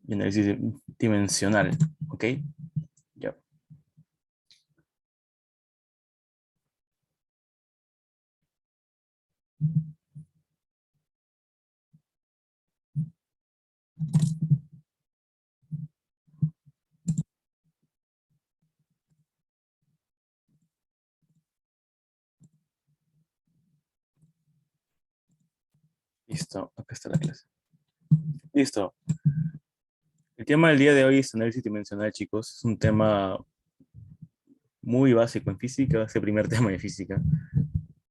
y análisis dimensional, ¿ok? Ya. Listo, acá está la clase. Listo. El tema del día de hoy es análisis dimensional, chicos. Es un tema muy básico en física, es el primer tema de física,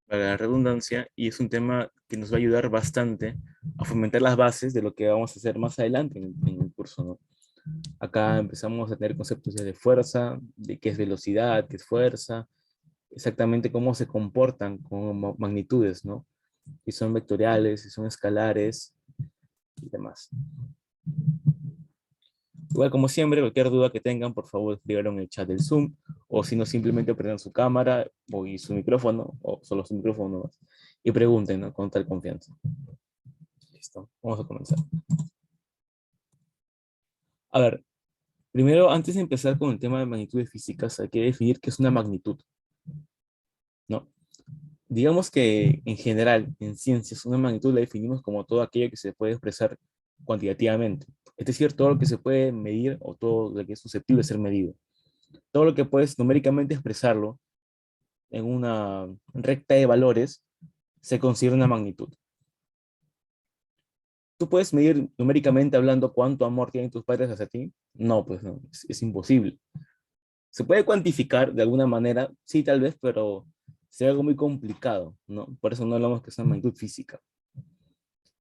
para la redundancia, y es un tema que nos va a ayudar bastante a fomentar las bases de lo que vamos a hacer más adelante en el curso, ¿no? Acá empezamos a tener conceptos ya de fuerza, de qué es velocidad, qué es fuerza, exactamente cómo se comportan como magnitudes, ¿no? Si son vectoriales, si son escalares y demás. Igual, como siempre, cualquier duda que tengan, por favor, escríbanlo en el chat del Zoom, o si no, simplemente prendan su cámara y su micrófono, o solo su micrófono más, y pregunten, ¿no? Con tal confianza. Listo, vamos a comenzar. A ver, primero, antes de empezar con el tema de magnitudes físicas, hay que definir qué es una magnitud, ¿no? Digamos que en general, en ciencias, una magnitud la definimos como todo aquello que se puede expresar cuantitativamente. Es decir, todo lo que se puede medir o todo lo que es susceptible de ser medido. Todo lo que puedes numéricamente expresarlo en una recta de valores se considera una magnitud. ¿Tú puedes medir numéricamente hablando cuánto amor tienen tus padres hacia ti? No, pues no, es imposible. ¿Se puede cuantificar de alguna manera? Sí, tal vez, pero sería algo muy complicado, ¿no? Por eso no hablamos que es una magnitud física.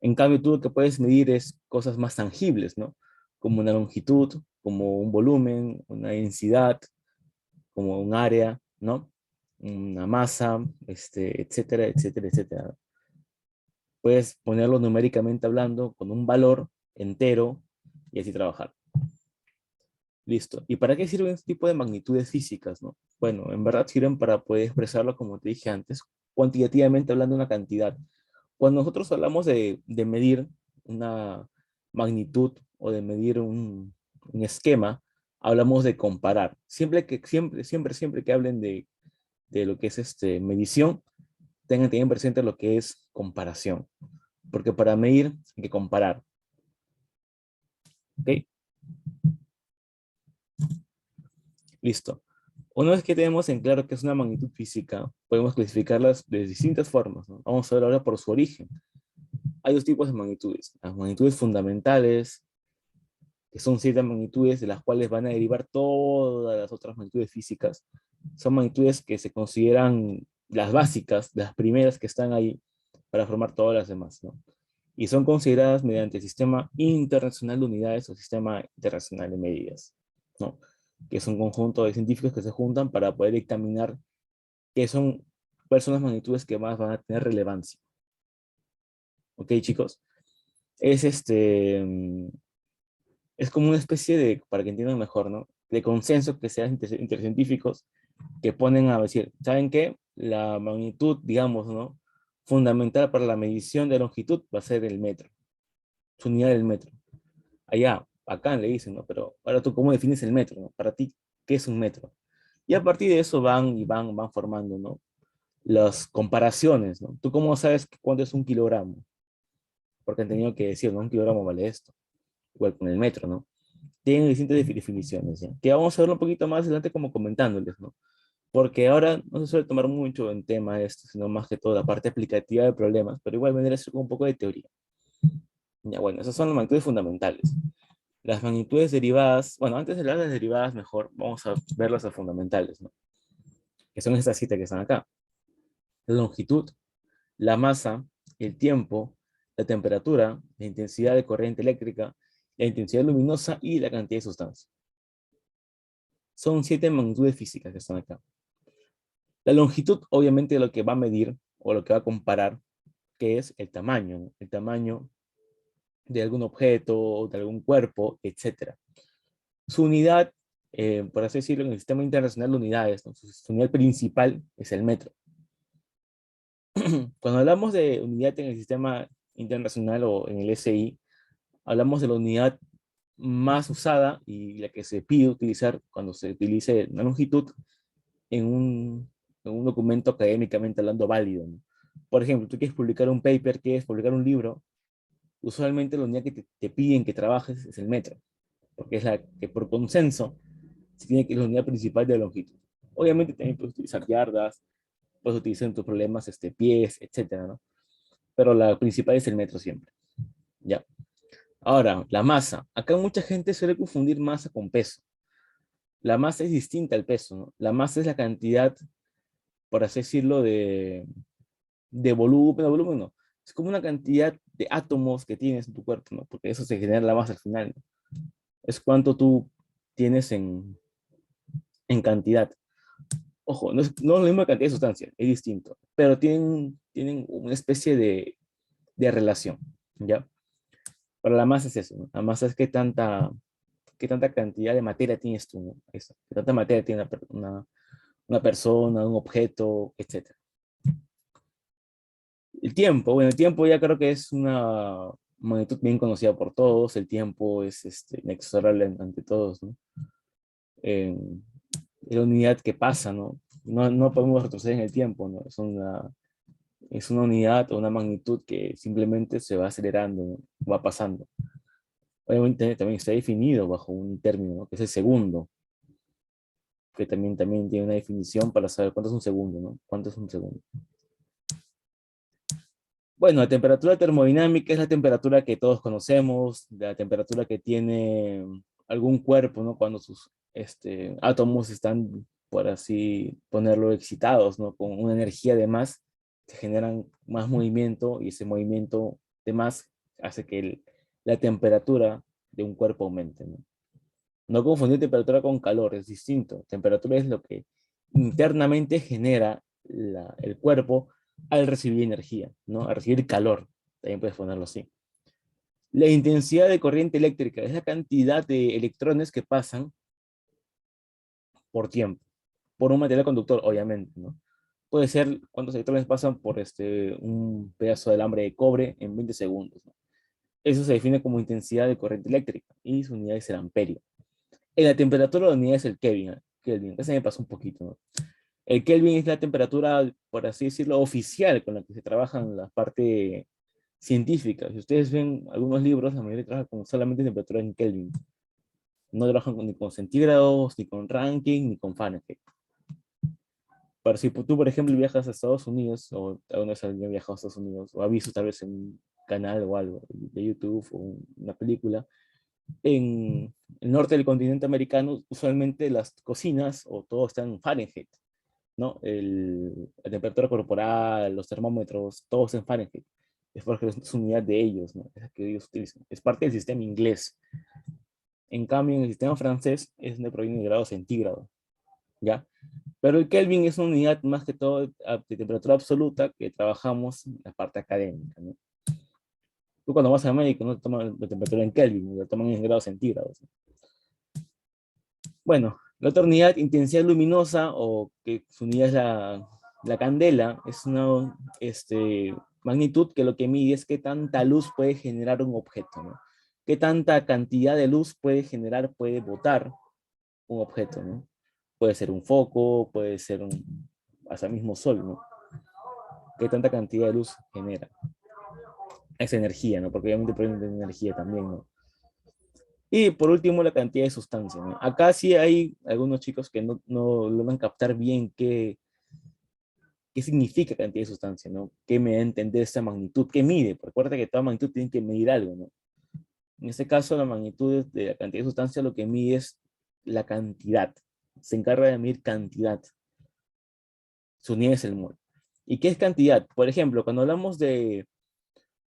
En cambio, tú lo que puedes medir es cosas más tangibles, ¿no? Como una longitud, como un volumen, una densidad, como un área, ¿no? Una masa, etcétera, etcétera, etcétera. Puedes ponerlo numéricamente hablando con un valor entero y así trabajar. Listo. ¿Y para qué sirven este tipo de magnitudes físicas, no? Bueno, en verdad sirven para poder expresarlo, como te dije antes, cuantitativamente hablando de una cantidad. Cuando nosotros hablamos de medir una magnitud o de medir un esquema, hablamos de comparar. Siempre que hablen de lo que es medición, tengan presente lo que es comparación. Porque para medir hay que comparar. ¿Ok? Listo. Una vez que tenemos en claro qué es una magnitud física, podemos clasificarlas de distintas formas, ¿no? Vamos a ver ahora por su origen. Hay dos tipos de magnitudes. Las magnitudes fundamentales, que son 7 magnitudes de las cuales van a derivar todas las otras magnitudes físicas. Son magnitudes que se consideran las básicas, las primeras que están ahí para formar todas las demás, ¿no? Y son consideradas mediante el Sistema Internacional de Unidades o Sistema Internacional de Medidas, ¿no? Que es un conjunto de científicos que se juntan para poder dictaminar qué son, cuáles son las magnitudes que más van a tener relevancia. ¿Ok, chicos? Es es como una especie de, para que entiendan mejor, ¿no? De consenso que sean intercientíficos que ponen a decir, ¿saben qué? La magnitud, digamos, ¿no? Fundamental para la medición de longitud va a ser el metro, su unidad del metro. Allá, acá le dicen, ¿no? Pero ahora tú, ¿cómo defines el metro, no? Para ti, ¿qué es un metro? Y a partir de eso van formando, ¿no? Las comparaciones, ¿no? ¿Tú cómo sabes cuánto es un kilogramo? Porque han tenido que decir, ¿no? Un kilogramo vale esto. Igual con el metro, ¿no? Tienen distintas definiciones, ¿ya? Que vamos a verlo un poquito más adelante como comentándoles, ¿no? Porque ahora no se suele tomar mucho en tema esto, sino más que todo la parte aplicativa de problemas, pero igual vendría a ser un poco de teoría. Ya, bueno, esas son las magnitudes fundamentales. Las magnitudes derivadas, bueno, antes de hablar de las derivadas, mejor vamos a ver las fundamentales, ¿no? Que son estas 7 que están acá. La longitud, la masa, el tiempo, la temperatura, la intensidad de corriente eléctrica, la intensidad luminosa y la cantidad de sustancia. Son 7 magnitudes físicas que están acá. La longitud, obviamente, lo que va a medir o lo que va a comparar, que es el tamaño, ¿no? El tamaño de algún objeto, de algún cuerpo, etcétera. Su unidad, por así decirlo, en el Sistema Internacional de Unidades, ¿no? Su unidad principal es el metro. Cuando hablamos de unidad en el Sistema Internacional o en el SI, hablamos de la unidad más usada y la que se pide utilizar cuando se utilice una longitud en un documento académicamente hablando válido, ¿no? Por ejemplo, tú quieres publicar un paper, quieres publicar un libro, usualmente la unidad que te piden que trabajes es el metro, porque es la que por consenso se tiene que es la unidad principal de la longitud. Obviamente también puedes utilizar yardas, puedes utilizar en tus problemas pies, etcétera, ¿no? Pero la principal es el metro siempre, ¿ya? Ahora, la masa. Acá mucha gente suele confundir masa con peso. La masa es distinta al peso, ¿no? La masa es la cantidad, por así decirlo, de volumen, no, volumen no. Es como una cantidad de átomos que tienes en tu cuerpo, ¿no? Porque eso se genera la masa al final, ¿no? Es cuánto tú tienes en cantidad. Ojo, no es la misma cantidad de sustancia, es distinto, pero tienen una especie de relación, ¿ya? Pero la masa es eso, ¿no? La masa es qué tanta cantidad de materia tienes tú, ¿no? Eso, qué tanta materia tiene una persona, un objeto, etcétera. El tiempo, bueno, el tiempo ya creo que es una magnitud bien conocida por todos, el tiempo es inexorable ante todos, ¿no? Eh, es la unidad que pasa, ¿no? No podemos retroceder en el tiempo, ¿no? Es una unidad o una magnitud que simplemente se va acelerando, ¿no? Va pasando. Obviamente también está definido bajo un término, ¿no? Que es el segundo, que también tiene una definición para saber cuánto es un segundo, ¿no? ¿Cuánto es un segundo? Bueno, la temperatura termodinámica es la temperatura que todos conocemos, la temperatura que tiene algún cuerpo, ¿no? Cuando sus átomos están, por así ponerlo, excitados, ¿no? Con una energía de más, se generan más movimiento y ese movimiento de más hace que la temperatura de un cuerpo aumente, ¿no? No confundir temperatura con calor, es distinto. Temperatura es lo que internamente genera el cuerpo al recibir energía, ¿no? Al recibir calor, también puedes ponerlo así. La intensidad de corriente eléctrica es la cantidad de electrones que pasan por tiempo, por un material conductor, obviamente, ¿no? Puede ser cuántos electrones pasan por un pedazo de alambre de cobre en 20 segundos, ¿no? Eso se define como intensidad de corriente eléctrica y su unidad es el amperio. En la temperatura la unidad es el Kelvin, ¿eh? Kelvin, ese me pasó un poquito, ¿no? El Kelvin es la temperatura, por así decirlo, oficial con la que se trabaja en la parte científica. Si ustedes ven algunos libros, la mayoría trabaja con solamente temperatura en Kelvin. No trabajan ni con centígrados, ni con Rankine, ni con Fahrenheit. Pero si tú, por ejemplo, viajas a Estados Unidos, o alguna vez alguien ha viajado a Estados Unidos, o ha visto tal vez en un canal o algo de YouTube o una película, en el norte del continente americano, usualmente las cocinas o todo está en Fahrenheit, ¿no? La temperatura corporal, los termómetros, todos en Fahrenheit. Es porque es su unidad de ellos, ¿no? Es la que ellos utilizan. Es parte del sistema inglés. En cambio, en el sistema francés es donde proviene el grado centígrado, ¿ya? Pero el Kelvin es una unidad más que todo de temperatura absoluta que trabajamos en la parte académica, ¿no? Tú cuando vas a México no te toman la temperatura en Kelvin, la toman en grados centígrados, ¿no? Bueno, la otra unidad, intensidad luminosa, o que su unidad es la candela, es una magnitud que lo que mide es qué tanta luz puede generar un objeto, ¿no? Qué tanta cantidad de luz puede generar, puede botar un objeto, ¿no? Puede ser un foco, puede ser hasta mismo sol, ¿no? Qué tanta cantidad de luz genera. Esa energía, ¿no? Porque obviamente proviene de energía también, ¿no? Y por último, la cantidad de sustancia, ¿no? Acá sí hay algunos chicos que no logran captar bien qué significa cantidad de sustancia, ¿no? ¿Qué me da a entender esta magnitud? ¿Qué mide? Porque recuerda que toda magnitud tiene que medir algo, ¿no? En este caso, la magnitud de la cantidad de sustancia lo que mide es la cantidad. Se encarga de medir cantidad. Su unidad es el mol. ¿Y qué es cantidad? Por ejemplo, cuando hablamos de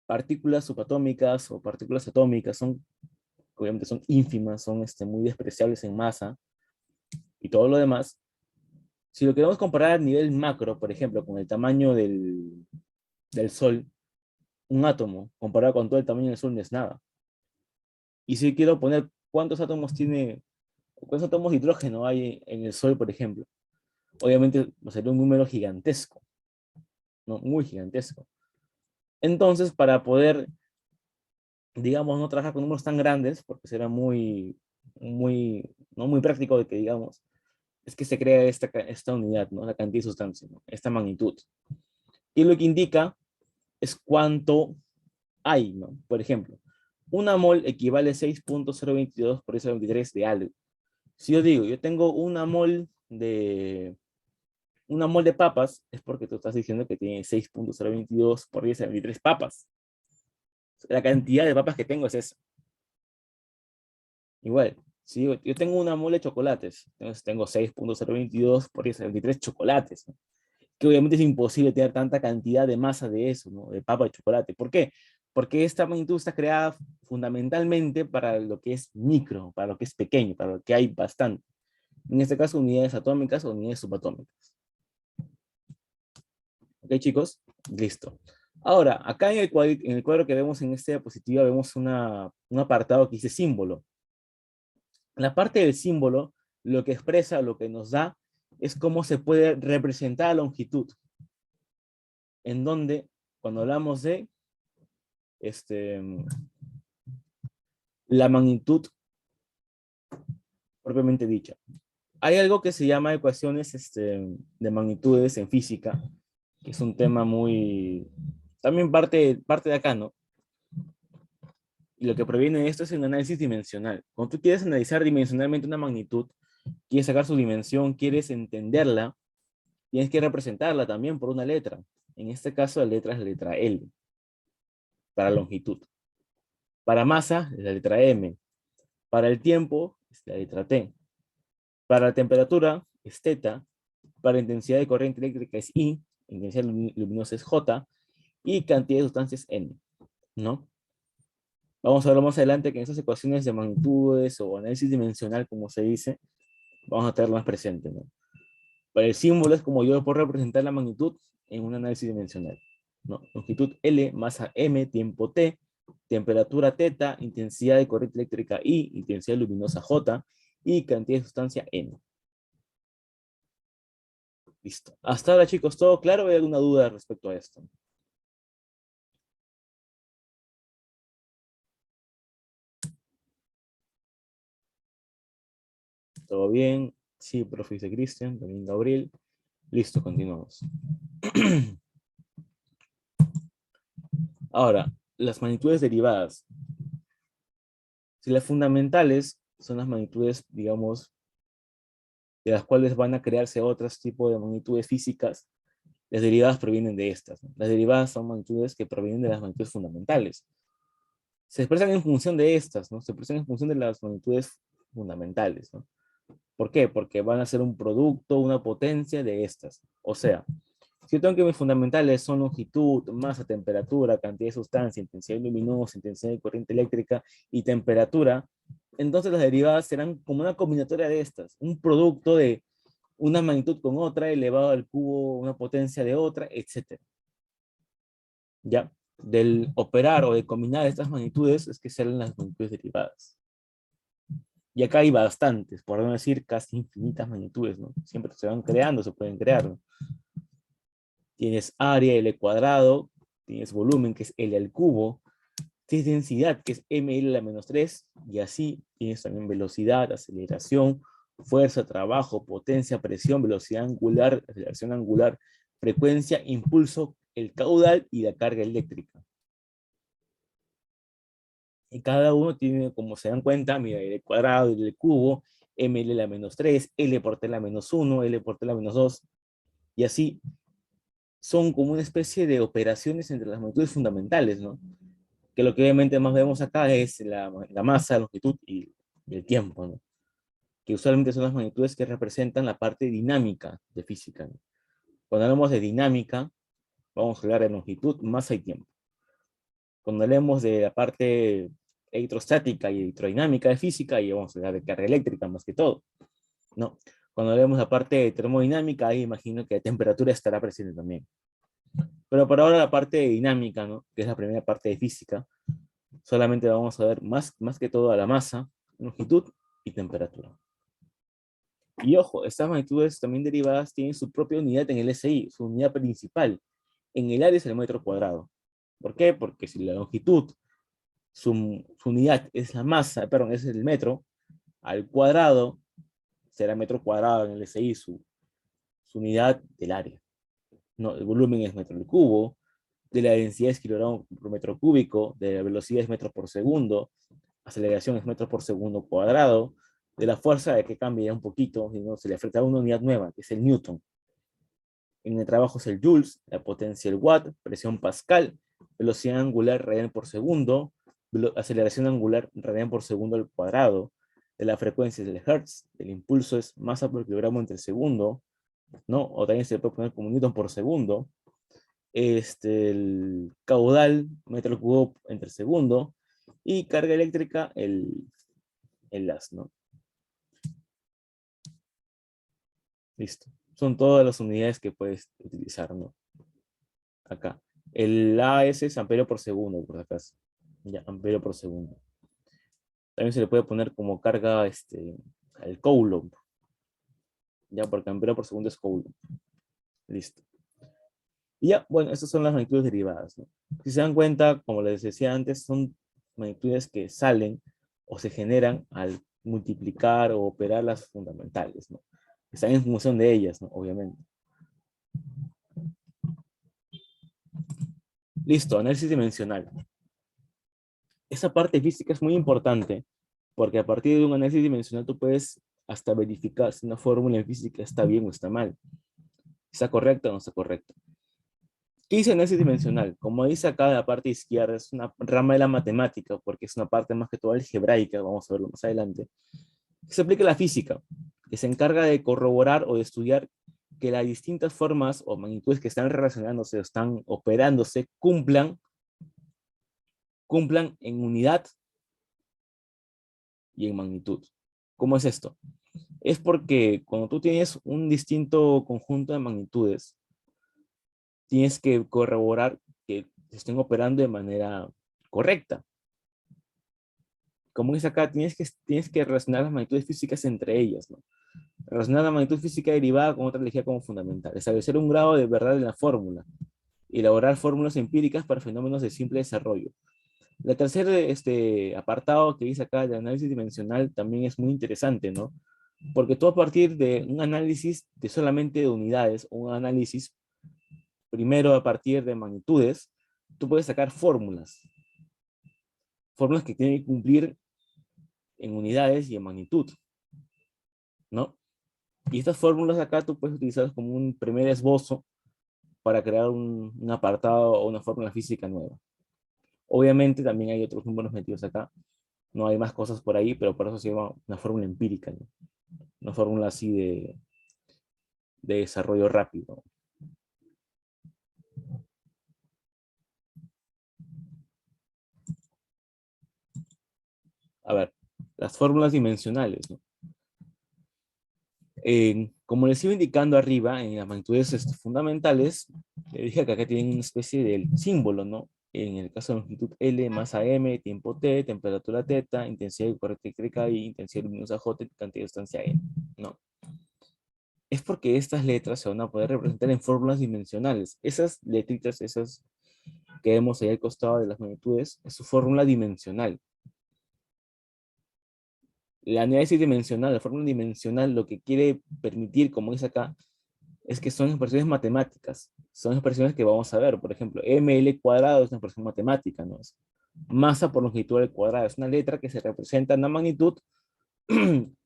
partículas subatómicas o partículas atómicas, obviamente son ínfimas, son muy despreciables en masa y todo lo demás. Si lo queremos comparar a nivel macro, por ejemplo, con el tamaño del Sol, un átomo comparado con todo el tamaño del Sol no es nada. Y si quiero poner cuántos átomos de hidrógeno hay en el Sol, por ejemplo, obviamente va a ser un número gigantesco, ¿no? Muy gigantesco. Entonces, para poder digamos, no trabajar con números tan grandes, porque será no muy práctico de que digamos, es que se crea esta unidad, ¿no? La cantidad de sustancia, ¿no? Esta magnitud. Y lo que indica es cuánto hay, ¿no? Por ejemplo, una mol equivale a 6.022 por eso 23 de algo. Si yo digo, yo tengo una mol de papas, es porque tú estás diciendo que tiene 6.022 por 10 a 23 papas. La cantidad de papas que tengo es esa. Igual, si yo tengo una mole de chocolates, entonces tengo 6.022 por 10 a 23 chocolates, ¿no? Que obviamente es imposible tener tanta cantidad de masa de eso, ¿no? De papa de chocolate. ¿Por qué? Porque esta magnitud está creada fundamentalmente para lo que es micro, para lo que es pequeño, para lo que hay bastante. En este caso, unidades atómicas o unidades subatómicas. ¿Ok, chicos? Listo. Ahora, acá en el cuadro que vemos en esta diapositiva, vemos un apartado que dice símbolo. La parte del símbolo, lo que expresa, lo que nos da, es cómo se puede representar la longitud. En donde, cuando hablamos de la magnitud propiamente dicha. Hay algo que se llama ecuaciones de magnitudes en física, que es un tema muy, también parte de acá, ¿no? Y lo que proviene de esto es el análisis dimensional. Cuando tú quieres analizar dimensionalmente una magnitud, quieres sacar su dimensión, quieres entenderla, tienes que representarla también por una letra. En este caso, la letra es la letra L, para longitud. Para masa, es la letra M. Para el tiempo, es la letra T. Para la temperatura, es teta. Para intensidad de corriente eléctrica es I. Intensidad luminosa es J. Y cantidad de sustancias N, ¿no? Vamos a ver más adelante que en esas ecuaciones de magnitudes o análisis dimensional, como se dice, vamos a tenerlo más presente, ¿no? Para el símbolo es como yo puedo representar la magnitud en un análisis dimensional, ¿no? Longitud L, masa M, tiempo T, temperatura teta, intensidad de corriente eléctrica I, intensidad luminosa J y cantidad de sustancia N. Listo. Hasta ahora, chicos, ¿todo claro? ¿Hay alguna duda respecto a esto? ¿Todo bien? Sí, profe, dice Cristian, también Gabriel. Listo, continuamos. Ahora, las magnitudes derivadas. Si las fundamentales son las magnitudes, digamos, de las cuales van a crearse otros tipos de magnitudes físicas, las derivadas provienen de estas, ¿no? Las derivadas son magnitudes que provienen de las magnitudes fundamentales. Se expresan en función de estas, ¿no? Se expresan en función de las magnitudes fundamentales, ¿no? ¿Por qué? Porque van a ser un producto, una potencia de estas. O sea, si yo tengo que mis fundamentales son longitud, masa, temperatura, cantidad de sustancia, intensidad luminosa, intensidad de corriente eléctrica y temperatura, entonces las derivadas serán como una combinatoria de estas, un producto de una magnitud con otra, elevado al cubo, una potencia de otra, etc. ¿Ya? Del operar o de combinar estas magnitudes es que salen las magnitudes derivadas. Y acá hay bastantes, por no decir casi infinitas magnitudes, ¿no? Siempre se van creando, se pueden crear, ¿no? Tienes área, L cuadrado, tienes volumen, que es L al cubo, tienes densidad, que es ml a la menos 3, y así tienes también velocidad, aceleración, fuerza, trabajo, potencia, presión, velocidad angular, aceleración angular, frecuencia, impulso, el caudal y la carga eléctrica. Y cada uno tiene, como se dan cuenta, mira, L cuadrado, L cubo, ml a la menos 3, L por T a la menos 1, L por T a la menos 2, y así son como una especie de operaciones entre las magnitudes fundamentales, ¿no? Que lo que obviamente más vemos acá es la masa, la longitud y el tiempo, ¿no? Que usualmente son las magnitudes que representan la parte dinámica de física, ¿no? Cuando hablamos de dinámica, vamos a hablar de longitud, masa y tiempo. Cuando hablemos de la parte electrostática y electrodinámica de física, ahí vamos a hablar de carga eléctrica más que todo, ¿no? Cuando hablemos de la parte de termodinámica, ahí imagino que la temperatura estará presente también. Pero por ahora la parte de dinámica, ¿no? Que es la primera parte de física, solamente vamos a ver más que todo a la masa, longitud y temperatura. Y ojo, estas magnitudes también derivadas tienen su propia unidad en el SI, su unidad principal. En el área es el metro cuadrado. ¿Por qué? Porque si la longitud su unidad es la masa, perdón, es el metro, al cuadrado será metro cuadrado en el SI, su unidad del área. No, el volumen es metro al cubo, de la densidad es kilogramo por metro cúbico, de la velocidad es metro por segundo, aceleración es metro por segundo cuadrado, de la fuerza de que cambia ya un poquito, ¿no? Se le afecta una unidad nueva, que es el newton. En el trabajo es el joules, la potencia el watt, presión pascal, velocidad angular radian por segundo, aceleración angular radian por segundo al cuadrado, de la frecuencia es el hertz, el impulso es masa por kilogramo entre segundo, ¿no? O también se puede poner como newton por segundo, el caudal, metro cubo entre segundo, y carga eléctrica, el as, ¿no? Listo. Son todas las unidades que puedes utilizar, ¿no? Acá. El AS es amperio por segundo, por acaso. Ya, amperio por segundo. También se le puede poner como carga el Coulomb. Ya, porque amperio por segundo es Coulomb. Listo. Y ya, bueno, estas son las magnitudes derivadas, ¿no? Si se dan cuenta, como les decía antes, son magnitudes que salen o se generan al multiplicar o operar las fundamentales, ¿no? Están en función de ellas, ¿no? Obviamente. Listo, análisis dimensional. Esa parte física es muy importante porque a partir de un análisis dimensional tú puedes hasta verificar si una fórmula en física está bien o está mal. ¿Está correcta o no está correcta? ¿Qué dice análisis dimensional? Como dice acá en la parte izquierda, es una rama de la matemática porque es una parte más que todo algebraica, vamos a verlo más adelante. Se aplica la física, que se encarga de corroborar o de estudiar que las distintas formas o magnitudes que están relacionándose o están operándose cumplan en unidad y en magnitud. ¿Cómo es esto? Es porque cuando tú tienes un distinto conjunto de magnitudes, tienes que corroborar que estén operando de manera correcta. Como es acá, tienes que relacionar las magnitudes físicas entre ellas, ¿no? Relacionar la magnitud física derivada con otra energía como fundamental. Establecer un grado de verdad en la fórmula. Y elaborar fórmulas empíricas para fenómenos de simple desarrollo. La tercera apartado que dice acá de análisis dimensional también es muy interesante, ¿no? Porque tú a partir de un análisis de solamente de unidades, o un análisis primero a partir de magnitudes, tú puedes sacar fórmulas. Fórmulas que tienen que cumplir en unidades y en magnitud, ¿no? Y estas fórmulas acá tú puedes utilizarlas como un primer esbozo para crear un apartado o una fórmula física nueva. Obviamente también hay otros números metidos acá. No hay más cosas por ahí, pero por eso se llama una fórmula empírica, ¿no? Una fórmula así de desarrollo rápido. A ver, las fórmulas dimensionales, ¿no? Como les iba indicando arriba, en las magnitudes fundamentales, le dije que acá tienen una especie de símbolo, ¿no? En el caso de longitud L, masa M, tiempo T, temperatura θ, intensidad de corriente eléctrica y intensidad luminosa J, cantidad de sustancia N, ¿no? Es porque estas letras se van a poder representar en fórmulas dimensionales. Esas letritas, esas que vemos ahí al costado de las magnitudes, es su fórmula dimensional. La análisis dimensional, la fórmula dimensional, lo que quiere permitir, como dice acá, es que son expresiones matemáticas. Son expresiones que vamos a ver. Por ejemplo, ml cuadrado es una expresión matemática, ¿no? Es masa por longitud al cuadrado. Es una letra que se representa en una magnitud con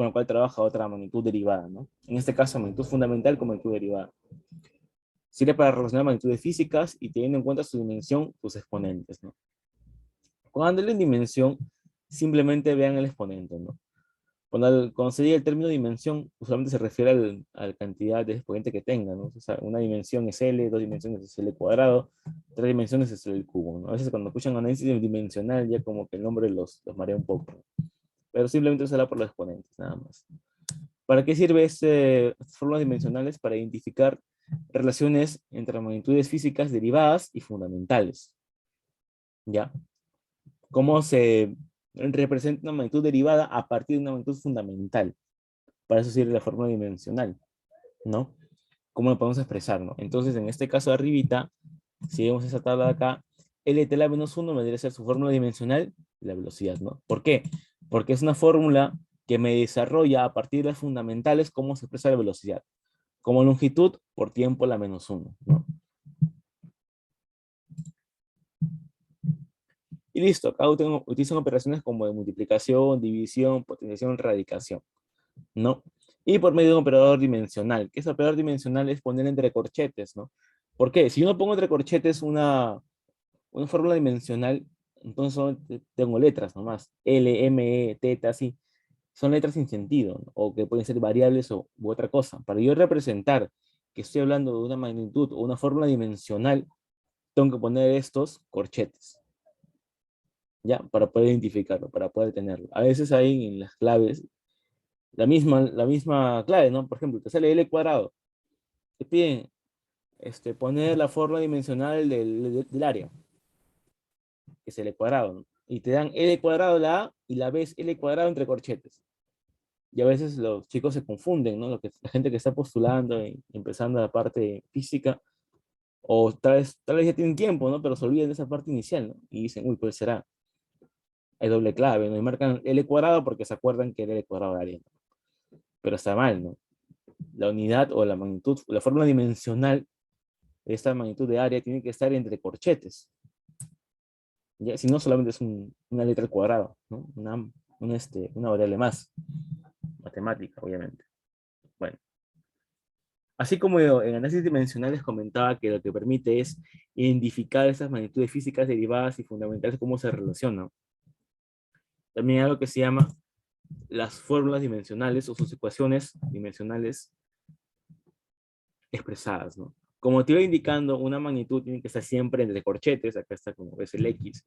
la cual trabaja otra magnitud derivada, ¿no? En este caso, magnitud fundamental con magnitud derivada. Sirve para relacionar magnitudes físicas y teniendo en cuenta su dimensión, sus exponentes, ¿no? Cuando en dimensión, simplemente vean el exponente, ¿no? Cuando se diga el término dimensión, usualmente se refiere a la cantidad de exponente que tenga, ¿no? O sea, una dimensión es L, dos dimensiones es L cuadrado, tres dimensiones es L cubo, ¿no? A veces cuando escuchan análisis dimensional ya como que el nombre los marea un poco, ¿no? Pero simplemente se da por los exponentes, nada más. ¿Para qué sirve estas fórmulas dimensionales? Para identificar relaciones entre magnitudes físicas derivadas y fundamentales, ¿ya? ¿Cómo se representa una magnitud derivada a partir de una magnitud fundamental? Para eso sirve la fórmula dimensional, ¿no? ¿Cómo lo podemos expresar, no? Entonces, en este caso de arribita, si vemos esa tabla de acá, LT menos 1 vendría a ser su fórmula dimensional de la velocidad, ¿no? ¿Por qué? Porque es una fórmula que me desarrolla a partir de las fundamentales cómo se expresa la velocidad, como longitud por tiempo la menos 1, ¿no? Y listo, acá utilizan operaciones como de multiplicación, división, potenciación, radicación, ¿no? Y por medio de un operador dimensional, que ese operador dimensional es poner entre corchetes, ¿no? ¿Por qué? Si yo no pongo entre corchetes una fórmula dimensional, entonces solamente tengo letras nomás, L, M, E, teta, así. Son letras sin sentido, ¿no? O que pueden ser variables u otra cosa. Para yo representar que estoy hablando de una magnitud o una fórmula dimensional, tengo que poner estos corchetes, ¿ya? Para poder identificarlo, para poder tenerlo. A veces hay en las claves la misma clave, ¿no? Por ejemplo, te sale L cuadrado. Te piden poner la fórmula dimensional del área, que es L cuadrado, ¿no? Y te dan L cuadrado la A y la B es L cuadrado entre corchetes. Y a veces los chicos se confunden, ¿no? La gente que está postulando y empezando la parte física, o tal vez ya tienen tiempo, ¿no? Pero se olvidan de esa parte inicial, ¿no? Y dicen, uy, pues será, hay doble clave, ¿no? Y marcan L cuadrado porque se acuerdan que era L cuadrado de área, ¿no? Pero está mal, ¿no? La unidad o la magnitud, la fórmula dimensional de esta magnitud de área tiene que estar entre corchetes. ¿Ya? Si no, solamente es una letra al cuadrado, ¿no? Una variable más, matemática, obviamente. Bueno. Así como en análisis dimensional les comentaba que lo que permite es identificar esas magnitudes físicas derivadas y fundamentales, cómo se relacionan. También hay algo que se llama las fórmulas dimensionales o sus ecuaciones dimensionales expresadas, ¿no? Como te iba indicando, una magnitud tiene que estar siempre entre corchetes, acá está como ves el X,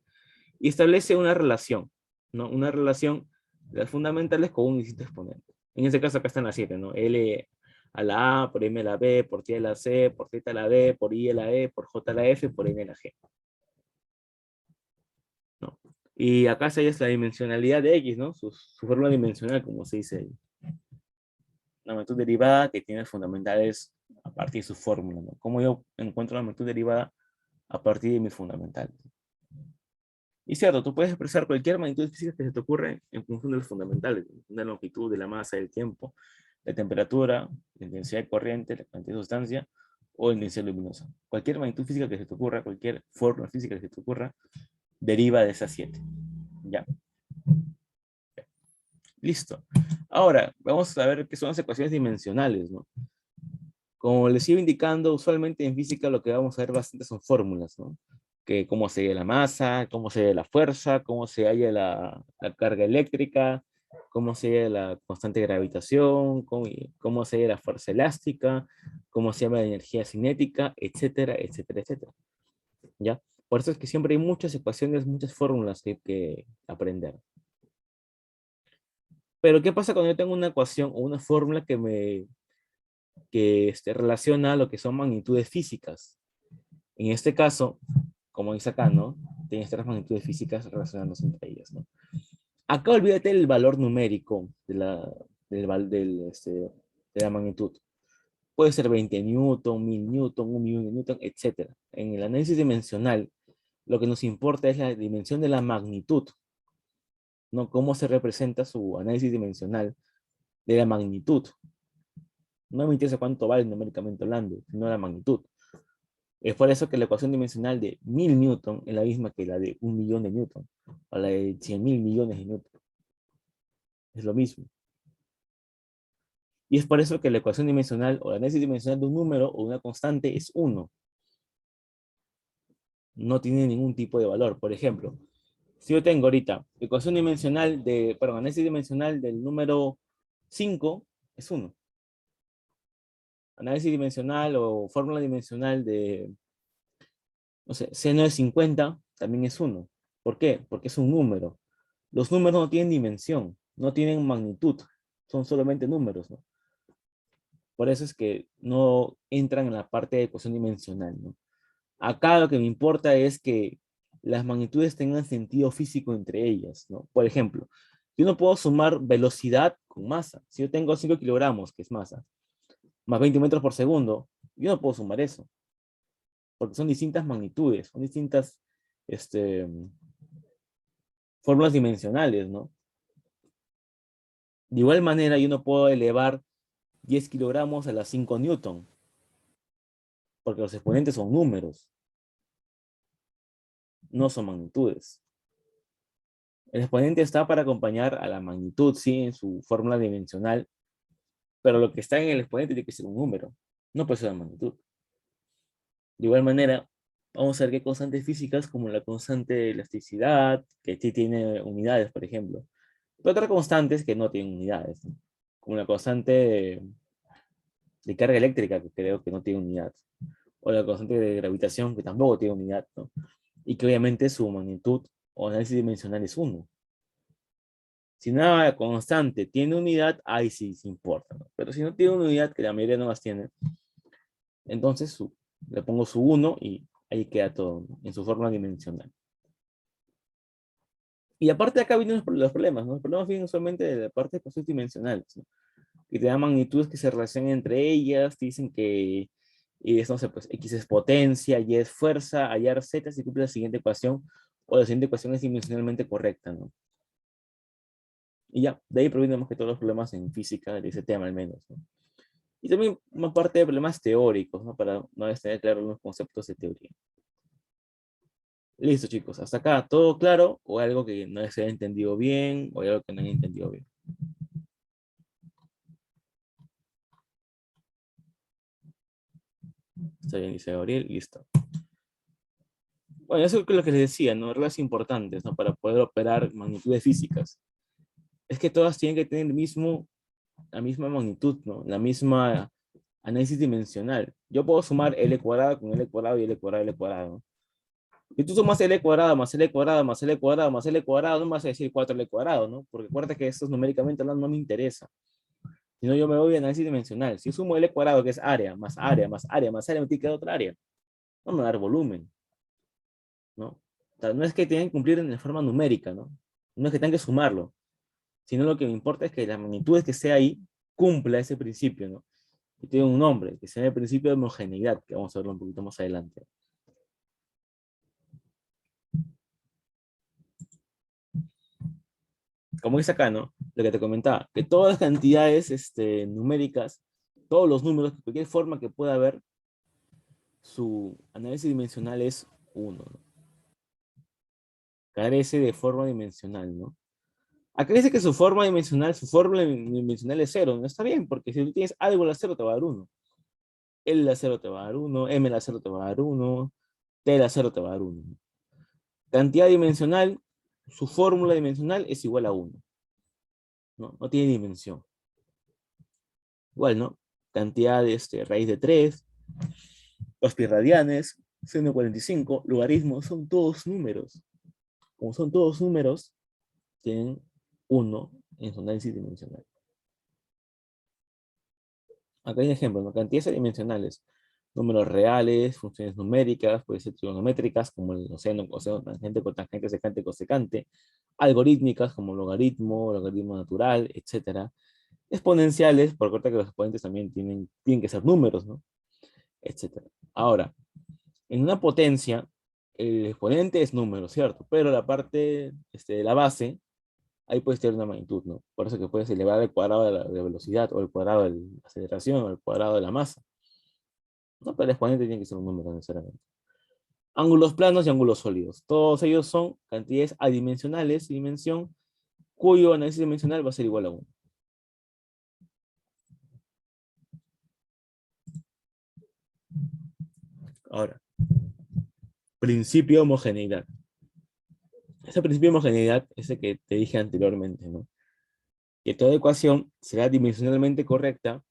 y establece una relación, ¿no? Una relación de las fundamentales con un distinto exponente. En este caso acá están las 7, ¿no? L a la A, por M a la B, por T a la C, por Z a la D, por I a la E, por J a la F, por N a la G, ¿no? Y acá se es la dimensionalidad de X, ¿no? Su fórmula dimensional, como se dice ahí. La magnitud derivada que tiene fundamentales a partir de su fórmula, ¿no? ¿Cómo yo encuentro la magnitud derivada a partir de mis fundamentales? Y cierto, tú puedes expresar cualquier magnitud física que se te ocurra en función de los fundamentales, de la longitud, de la masa, del tiempo, la temperatura, la intensidad de corriente, la cantidad de sustancia o la intensidad luminosa. Cualquier magnitud física que se te ocurra, cualquier fórmula física que se te ocurra, deriva de esas 7. Ya. Listo. Ahora, vamos a ver qué son las ecuaciones dimensionales, ¿no? Como les iba indicando, usualmente en física lo que vamos a ver bastante son fórmulas, ¿no? Que cómo se halla la masa, cómo se halla la fuerza, cómo se halla la carga eléctrica, cómo se halla la constante de gravitación, cómo se halla la fuerza elástica, cómo se llama la energía cinética, etcétera, etcétera, etcétera. ¿Ya? Por eso es que siempre hay muchas ecuaciones, muchas fórmulas que aprender. Pero ¿qué pasa cuando yo tengo una ecuación o una fórmula que relaciona lo que son magnitudes físicas? En este caso, como dice acá, ¿no? Tienes tres magnitudes físicas relacionándose entre ellas, ¿no? Acá olvídate el valor numérico de la magnitud. Puede ser 20 newton, 1000 newton, 1 millón de newton, etc. En el análisis dimensional, lo que nos importa es la dimensión de la magnitud, ¿no? Cómo se representa su análisis dimensional de la magnitud. No me interesa cuánto vale numéricamente hablando, sino la magnitud. Es por eso que la ecuación dimensional de 1000 newton es la misma que la de 1 millón de newton, o la de 100.000 millones de newton. Es lo mismo. Y es por eso que la ecuación dimensional o la análisis dimensional de un número o una constante es 1. No tiene ningún tipo de valor. Por ejemplo, si yo tengo ahorita análisis dimensional del número 5 es 1. Análisis dimensional o fórmula dimensional de, no sé, seno de 50 también es 1. ¿Por qué? Porque es un número. Los números no tienen dimensión, no tienen magnitud, son solamente números, ¿no? Por eso es que no entran en la parte de ecuación dimensional, ¿no? Acá lo que me importa es que las magnitudes tengan sentido físico entre ellas, ¿no? Por ejemplo, yo no puedo sumar velocidad con masa. Si yo tengo 5 kilogramos, que es masa, más 20 metros por segundo, yo no puedo sumar eso, porque son distintas magnitudes, son distintas fórmulas dimensionales, ¿no? De igual manera, yo no puedo elevar 10 kilogramos a las 5 newton, porque los exponentes son números, no son magnitudes. El exponente está para acompañar a la magnitud, sí, en su fórmula dimensional, pero lo que está en el exponente tiene que ser un número, no puede ser la magnitud. De igual manera, vamos a ver que hay constantes físicas como la constante de elasticidad, que sí tiene unidades, por ejemplo. Pero otras constantes que no tienen unidades, ¿no? Como la constante de carga eléctrica, que creo que no tiene unidad. O la constante de gravitación, que tampoco tiene unidad, ¿no? Y que obviamente su magnitud o análisis dimensional es 1. Si una constante tiene unidad, ahí sí se importa, ¿no? Pero si no tiene unidad, que la mayoría no las tiene, entonces le pongo su 1 y ahí queda todo, ¿no? En su forma dimensional. Y aparte de acá vienen los problemas, ¿no? Los problemas vienen usualmente de la parte de conceptos dimensionales, ¿no? Que te dan magnitudes que se relacionan entre ellas, te dicen que es, no sé, pues X es potencia, Y es fuerza, hallar Z si cumple la siguiente ecuación, o la siguiente ecuación es dimensionalmente correcta, ¿no? Y ya, de ahí provienen más que todos los problemas en física de ese tema al menos, ¿no? Y también una parte de problemas teóricos, ¿no? Para una vez tener claro los conceptos de teoría. Listo, chicos. Hasta acá, ¿todo claro? ¿O algo que no se haya entendido bien? ¿O algo que no haya entendido bien? Está bien, dice Gabriel. Listo. Bueno, eso es lo que les decía, ¿no? Reglas importantes, ¿no? Para poder operar magnitudes físicas. Es que todas tienen que tener la misma magnitud, ¿no? La misma análisis dimensional. Yo puedo sumar L cuadrado con L cuadrado y L cuadrado, L cuadrado, ¿no? Si tú sumas L cuadrado más L cuadrado más L cuadrado más L cuadrado, no me vas a decir 4L cuadrado, ¿no? Porque acuérdate que esto numéricamente hablando no me interesa. Si no, yo me voy a análisis dimensional. Si yo sumo L cuadrado, que es área, más área, más área, más área, me tiene que dar otra área. No me va a dar volumen, ¿no? O sea, no es que tengan que cumplir en la forma numérica, ¿no? No es que tengan que sumarlo, sino lo que me importa es que la magnitud que esté ahí cumpla ese principio, ¿no? Y tiene un nombre, que se llama el principio de homogeneidad, que vamos a verlo un poquito más adelante. Como dice acá, ¿no? Lo que te comentaba, que todas las cantidades numéricas, todos los números, de cualquier forma que pueda haber, su análisis dimensional es 1, ¿no? Carece de forma dimensional, ¿no? Acá dice que su forma dimensional, su fórmula dimensional es 0, no está bien, porque si tú tienes A igual a 0 te va a dar 1, L a 0 te va a dar 1, M a 0 te va a dar 1, T a 0 te va a dar 1. Cantidad dimensional, su fórmula dimensional es igual a 1, ¿no? No tiene dimensión. Igual, ¿no? Cantidad de raíz de 3, los pi radianes, seno de 45, logaritmos, son todos números. Como son todos números, tienen 1 en su análisis dimensional. Acá hay un ejemplo, ¿no? Cantidades adimensionales, números reales, funciones numéricas, puede ser trigonométricas, como el seno, coseno, tangente, cotangente, secante, cosecante, algorítmicas, como logaritmo, logaritmo natural, etcétera. Exponenciales, por corta que los exponentes también tienen que ser números, ¿no? Etcétera. Ahora, en una potencia, el exponente es número, ¿cierto? Pero la parte de la base, ahí puedes tener una magnitud, ¿no? Por eso que puedes elevar al cuadrado de la velocidad, o el cuadrado de la aceleración, o el cuadrado de la masa. No, pero el exponente tiene que ser un número necesariamente. Ángulos planos y ángulos sólidos. Todos ellos son cantidades adimensionales, dimensión, cuyo análisis dimensional va a ser igual a 1. Ahora, principio de homogeneidad. Ese principio de homogeneidad es el que te dije anteriormente, ¿no? Que toda ecuación será dimensionalmente correcta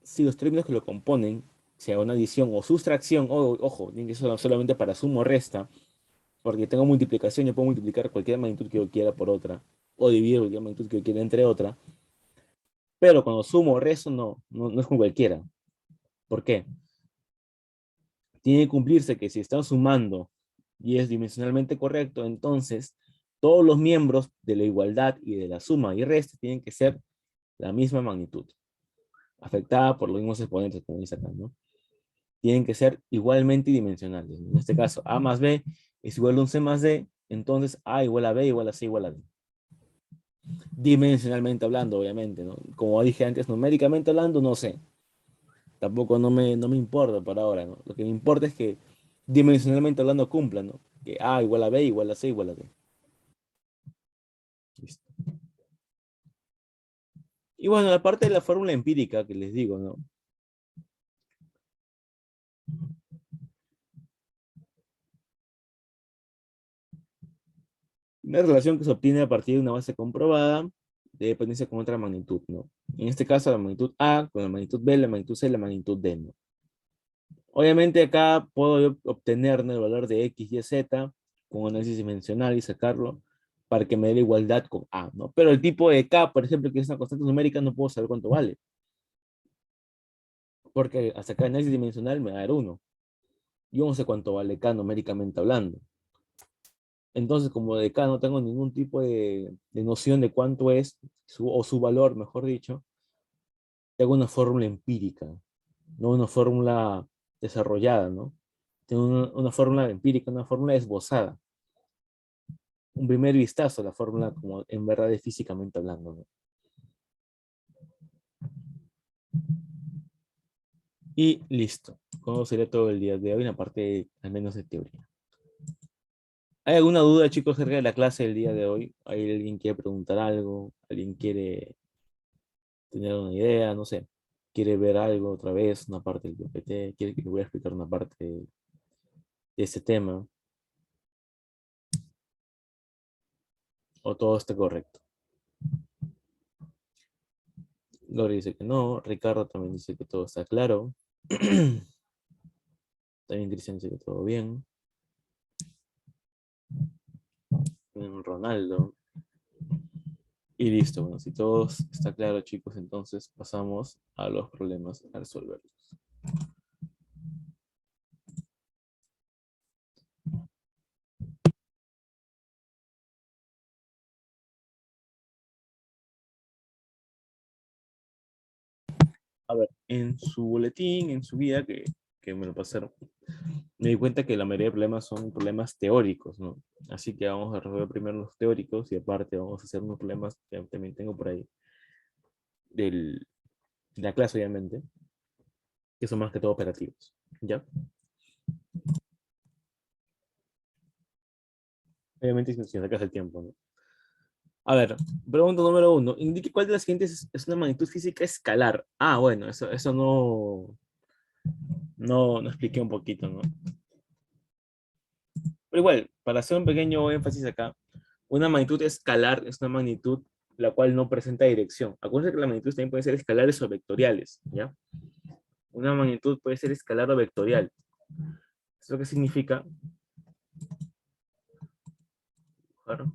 si los términos que lo componen, sea una adición o sustracción, o, ojo, tiene que ser solamente para suma o resta, porque tengo multiplicación, yo puedo multiplicar cualquier magnitud que yo quiera por otra, o dividir cualquier magnitud que yo quiera entre otra, pero cuando sumo o resto no es con cualquiera. ¿Por qué? Tiene que cumplirse que si están sumando y es dimensionalmente correcto, entonces todos los miembros de la igualdad y de la suma y resta tienen que ser la misma magnitud, afectada por los mismos exponentes, como dice acá, ¿no? Tienen que ser igualmente dimensionales. En este caso, A más B es igual a un C más D, entonces A igual a B igual a C igual a D. Dimensionalmente hablando, obviamente, ¿no? Como dije antes, numéricamente hablando, no sé. Tampoco no me importa por ahora, ¿no? Lo que me importa es que dimensionalmente hablando cumpla, ¿no? Que A igual a B igual a C igual a D. Listo. Y bueno, aparte de la fórmula empírica que les digo, ¿no? Una relación que se obtiene a partir de una base comprobada de dependencia con otra magnitud, ¿no? En este caso, la magnitud A con la magnitud B, la magnitud C, la magnitud D, ¿no? Obviamente acá puedo yo obtener, ¿no?, el valor de X, Y, Z con análisis dimensional y sacarlo para que me dé la igualdad con A, ¿no? Pero el tipo de K, por ejemplo, que es una constante numérica, no puedo saber cuánto vale, porque hasta acá el análisis dimensional me va a dar 1. Yo no sé cuánto vale K numéricamente hablando. Entonces, como de K no tengo ningún tipo de noción de cuánto es, o su valor, mejor dicho, tengo una fórmula empírica, no una fórmula desarrollada, ¿no? Tengo una fórmula empírica, una fórmula esbozada, un primer vistazo a la fórmula como en verdad es físicamente hablando, ¿no? Y listo. Como sería todo el día de hoy, en la parte al menos de teoría. ¿Hay alguna duda, chicos, acerca de la clase del día de hoy? ¿Hay alguien que quiere preguntar algo? ¿Alguien quiere tener una idea? No sé. ¿Quiere ver algo otra vez? Una parte del PPT. ¿Quiere que le voy a explicar una parte de este tema? ¿O todo está correcto? Gloria dice que no. Ricardo también dice que todo está claro. También Cristian dice que todo bien. Ronaldo. Y listo. Bueno, si todo está claro, chicos, entonces pasamos a los problemas a resolverlos. A ver, en su boletín, en su guía, que me lo pasaron, me di cuenta que la mayoría de problemas son problemas teóricos, ¿no? Así que vamos a resolver primero los teóricos y aparte vamos a hacer unos problemas que también tengo por ahí, de la clase, obviamente, que son más que todo operativos. ¿Ya? Obviamente sin sacas el tiempo, ¿no? A ver, pregunta número 1. Indique cuál de las siguientes es una magnitud física escalar. Ah, bueno, eso no expliqué un poquito, ¿no? Pero igual, para hacer un pequeño énfasis acá, una magnitud escalar es una magnitud la cual no presenta dirección. Acuérdense que las magnitudes también pueden ser escalares o vectoriales, ¿ya? Una magnitud puede ser escalar o vectorial. ¿Eso qué significa? Claro.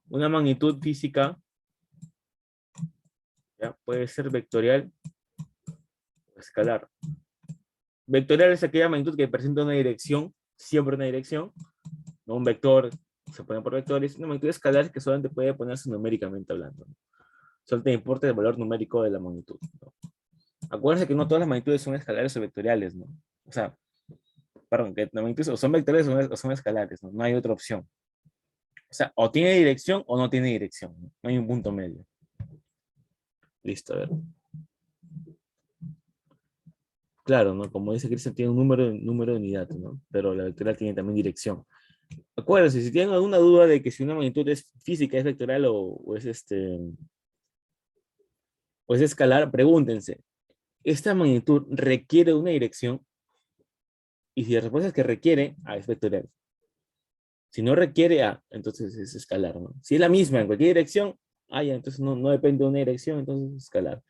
Una magnitud física, ¿ya?, puede ser vectorial o escalar. Vectorial es aquella magnitud que presenta una dirección, siempre una dirección, no un vector, se pone por vectores. Una magnitud escalar que solamente puede ponerse numéricamente hablando, ¿no? Solo te importa el valor numérico de la magnitud, ¿no? Acuérdense que no todas las magnitudes son escalares o vectoriales, ¿no? O sea, perdón, que las magnitudes o son vectoriales o son escalares, ¿no? No hay otra opción. O sea, o tiene dirección o no tiene dirección, ¿no? No hay un punto medio. Listo, a ver. Claro, ¿no? Como dice Cristian, tiene un número de unidad, ¿no? Pero la vectorial tiene también dirección. Acuérdense, si tienen alguna duda de que si una magnitud es física, es vectorial o es escalar, pregúntense, ¿esta magnitud requiere una dirección? Y si la respuesta es que requiere, es vectorial. Si no requiere, entonces es escalar, ¿no? Si es la misma en cualquier dirección, ya, entonces no depende de una dirección, entonces es escalar.